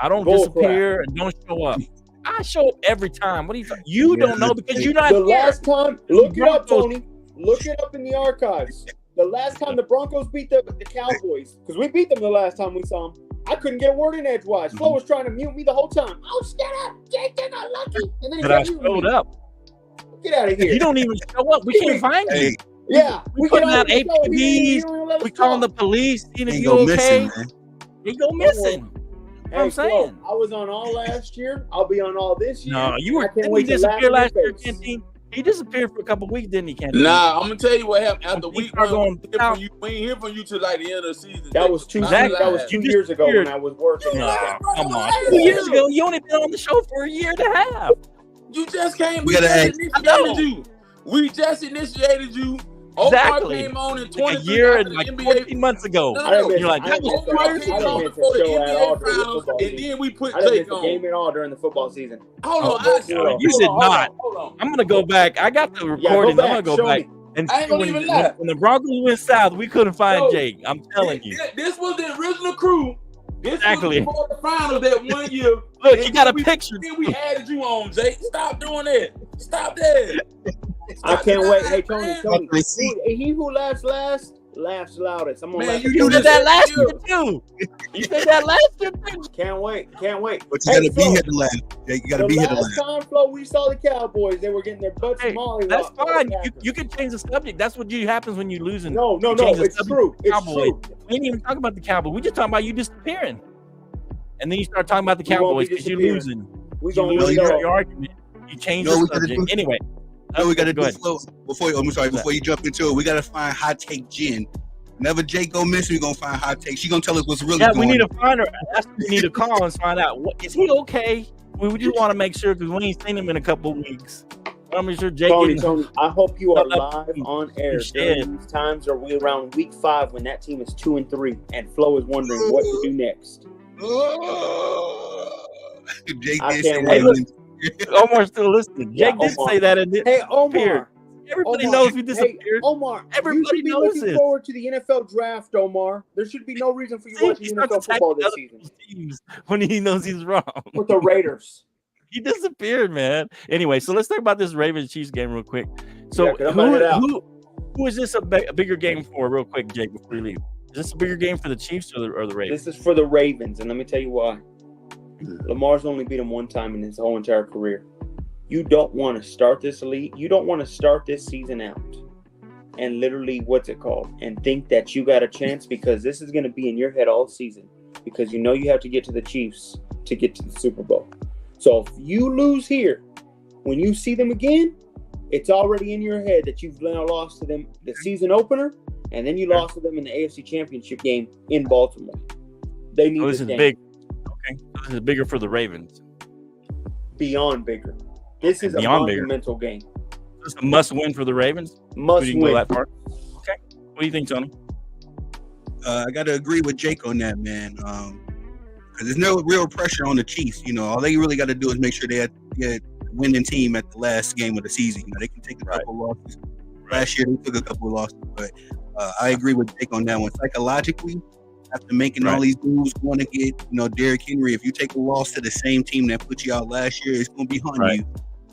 D: I don't disappear and don't show up. I show up every time. What do you don't know because you're not
F: the here. Last time, look it up, Tony. Look it up in the archives. The last time the Broncos beat the Cowboys, because we beat them the last time we saw them. I couldn't get a word in edgewise. Flo was trying to mute me the whole time. Oh, shut up, Jake, you're not lucky. And then
D: but I showed up.
F: Get out of here.
D: You don't even show up. We can't find you.
F: Yeah.
D: We putting out APBs. We calling the police. You know, you okay? They go missing. You know what I'm saying?
F: I was on all last year. I'll be on all this year.
D: No, didn't we disappear last year, Canteen? He disappeared for a couple of weeks, didn't he, Canteen?
E: Nah, I'm gonna tell you what happened after week one. We ain't hear from you till like the end of the season.
F: That was 2 years ago when I was working.
D: Come on, 2 years ago. You only been on the show for a year and a half.
E: You just came. We just initiated you.
D: Exactly.
E: Came on in
D: a year and like 14 months ago.
E: You're like, that was came on before the NBA finals, and then we put Jake on.
F: Game at all during the football season.
E: Hold on,
D: you did not. I'm gonna go back. I got the recording. I'm gonna go back and
E: I ain't gonna even lie.
D: When the Broncos went south, we couldn't find Jake. I'm telling you.
E: This was the original crew. This
D: was
E: before the finals that 1 year.
D: Look, you got a picture.
E: Then we added you on, Jake. Stop doing that. Stop that.
F: I can't wait. Hey, Tony. He who laughs last laughs loudest. I'm gonna
D: you did that last year too. You did that last year too.
F: Can't wait.
G: But you gotta be here to laugh. You gotta be here to laugh.
F: Last time, Flo, we saw the Cowboys. They were getting their butts mollywopped.
D: That's fine. You can change the subject. That's what happens when you lose.
F: No. It's true. It's true.
D: We didn't even talk about the Cowboys. We just talking about you disappearing. And then you start talking about the Cowboys because you're losing.
F: We gonna
D: lose your argument. You change the subject. Anyway.
G: No, we got to do flow. Before you jump into it, we got to find hot take Jen. Whenever Jake go missing, we're going to find hot take. She's going to tell us what's really going on.
D: Yeah, we need to find her. That's what we need to call and find out. Is he okay? We just want to make sure because we ain't seen him in a couple of weeks. I'm sure Jake.
F: Tony, I hope you are live on air during these times. Are we around week 5 when that team is 2-3 and Flo is wondering what to do next?
G: Jake
F: I can't wait.
D: Omar's still listening. Jake did say that and
F: Hey, Omar.
D: Everybody knows you disappeared.
F: Hey, Omar,
D: everybody knows
F: looking
D: this.
F: forward to the NFL draft, Omar. There should be no reason for you watching NFL football this season.
D: When he knows he's wrong.
F: With the Raiders.
D: He disappeared, man. Anyway, so let's talk about this Ravens-Chiefs game real quick. So who is this a bigger game for real quick, Jake, before we leave? Is this a bigger game for the Chiefs or the Ravens?
F: This is for the Ravens, and let me tell you why. Lamar's only beat him one time in his whole entire career. You don't want to start this league. You don't want to start this season out and literally, and think that you got a chance because this is going to be in your head all season because you know you have to get to the Chiefs to get to the Super Bowl. So if you lose here, when you see them again, it's already in your head that you've now lost to them the season opener, and then you lost to them in the AFC Championship game in Baltimore. They need
D: this is big. Okay, so this is bigger for the Ravens.
F: Beyond bigger. This is a monumental game.
D: This is a must-win for the Ravens.
F: Must win.
D: Go that far. Okay. What do you think, Tony?
G: I got to agree with Jake on that, man. Because there's no real pressure on the Chiefs. You know, all they really got to do is make sure they had a winning team at the last game of the season. You know, they can take a couple of losses. Last year, they took a couple of losses. But I agree with Jake on that one. Psychologically, after making all these moves, going to get, Derrick Henry, if you take a loss to the same team that put you out last year, it's going to be haunting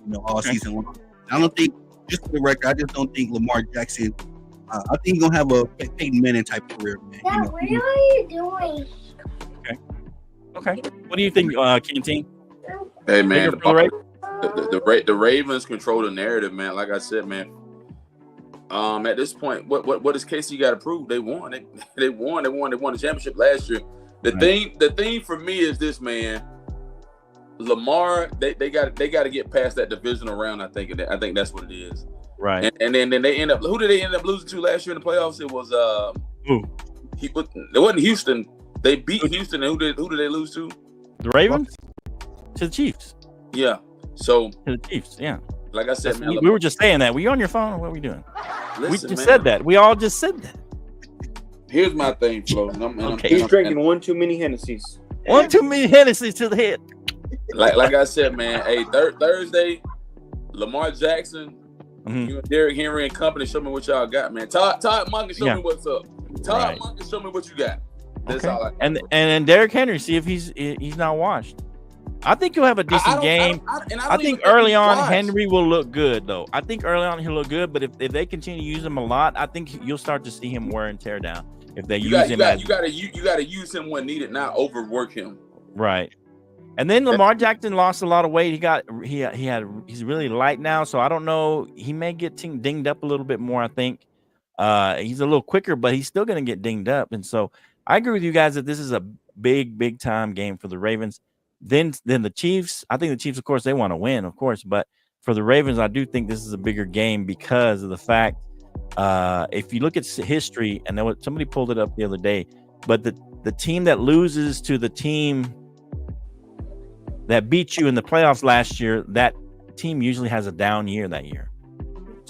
G: you, all season long. I don't think, just for the record, I just don't think Lamar Jackson, I think he's going to have a Peyton Manning type career, man.
H: Dad, what are you doing?
D: Okay. What do you think, Canteen?
E: Hey, man, the Ravens control the narrative, man. Like I said, man, at this point, what is KC got to prove? They won. They won the championship last year. The thing for me is this, man. Lamar, they got to get past that divisional round. I think that's what it is.
D: Right.
E: And then they end up. Who did they end up losing to last year in the playoffs? It was it wasn't Houston. They beat Houston. And who did they lose to?
D: The Ravens. To the Chiefs.
E: Yeah. So
D: to the Chiefs. Yeah.
E: Like I said, man,
D: we were just saying that. Were you on your phone or what were we doing?
E: Listen,
D: we just said that. We all just said that.
E: Here's my thing, Flo.
F: He's drinking one too many Hennessy's.
D: One too many Hennessy's to the head.
E: Like I said, man. Hey, Thursday, Lamar Jackson, you and Derrick Henry and company. Show me what y'all got, man. Todd Monk, show me what's up. Todd Monk, show me what you got. That's all I got. And
D: Derrick Henry, see if he's not washed. I think he'll have a decent game. I think early on Henry will look good, though. I think early on he'll look good, but if they continue to use him a lot, I think you'll start to see him wear and tear down. If they use him,
E: you got to use him when needed, not overwork him.
D: Right. And then Lamar Jackson lost a lot of weight. He's really light now, so I don't know. He may get dinged up a little bit more. I think he's a little quicker, but he's still going to get dinged up. And so I agree with you guys that this is a big time game for the Ravens. Then the Chiefs. I think the Chiefs, of course, they want to win, of course, but for the Ravens, I do think this is a bigger game because of the fact. If you look at history, and somebody pulled it up the other day, but the team that loses to the team that beat you in the playoffs last year, that team usually has a down year that year.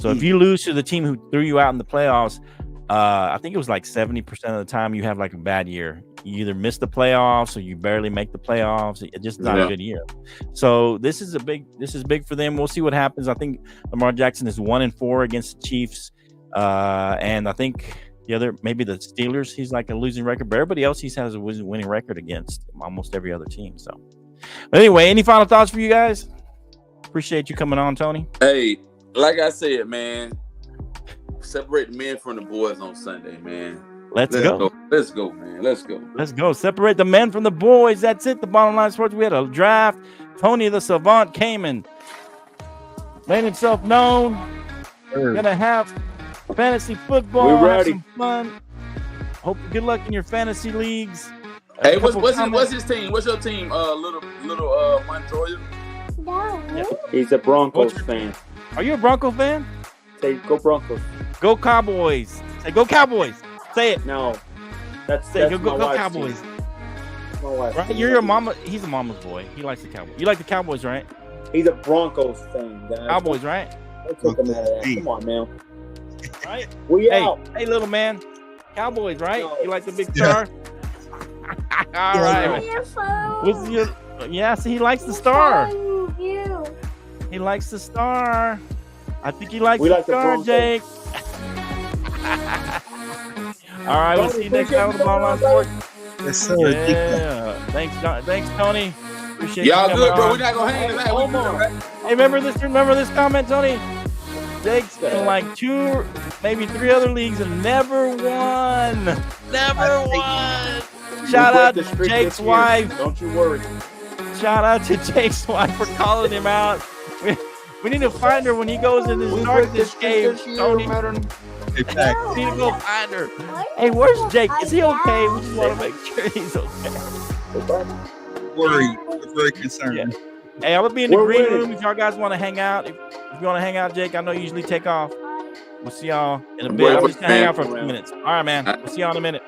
D: So if you lose to the team who threw you out in the playoffs, I think it was like 70% of the time you have like a bad year. You either miss the playoffs or you barely make the playoffs. It's just not a good year. So this is big for them. We'll see what happens. I think Lamar Jackson is 1-4 against the Chiefs. And I think maybe the Steelers, he's like a losing record, but everybody else he has a winning record against almost every other team. So, but anyway, any final thoughts for you guys? Appreciate you coming on, Tony.
E: Hey, like I said, man, separate the men from the boys on Sunday, man.
D: Let's go.
E: Let's go, man. Let's go.
D: Let's go. Separate the men from the boys. That's it. The Bottom Line Sports. We had a draft. Tony the Savant came and made himself known. Gonna have fantasy football.
F: We're ready.
D: Have some fun. Hope good luck in your fantasy leagues.
E: Hey, what's his team? What's your team? Little Montoya.
H: No.
F: He's a Broncos fan.
D: Are you a Bronco fan?
F: Say go Broncos.
D: Go Cowboys. Say go Cowboys. Say it.
F: No. That's
D: go Cowboys.
F: My wife.
D: Right? You're your mama. He's a mama's boy. He likes the Cowboys. You like the Cowboys, right?
F: He's a Broncos fan, guys.
D: Cowboys, right?
F: Don't take him out of that. Come on, man.
D: Right?
F: We
D: hey,
F: out.
D: Hey, little man. Cowboys, right?
F: No.
D: You like the big star? All right. What's your? Yeah, see, he likes the star. He likes the star. I think he likes the star, Jake. All right, we'll see you next time with the Ball Line Sports.
G: Yes, sir.
D: Yeah. Thanks, John. Thanks, Tony. Appreciate
E: y'all
D: you
E: good, bro.
D: on.
E: We're not gonna hang tonight.
D: Hold on. Hey, remember this comment, Tony? Jake's in like 2, maybe 3 other leagues and never won. Never won. Shout out to Jake's wife.
F: Don't you worry.
D: Shout out to Jake's wife for calling him out. We need to find her when he goes in the start this game, Tony. We need to go find her. Hey, where's Jake? Is he okay? We just want to make sure he's okay.
G: Worried. We're very concerned.
D: Yeah. Hey, I'm gonna be in the green room if y'all guys want to hang out. If you want to hang out, Jake, I know you usually take off. We'll see y'all in a bit. I'm just gonna hang out for a few minutes. All right, man. We'll see y'all in a minute.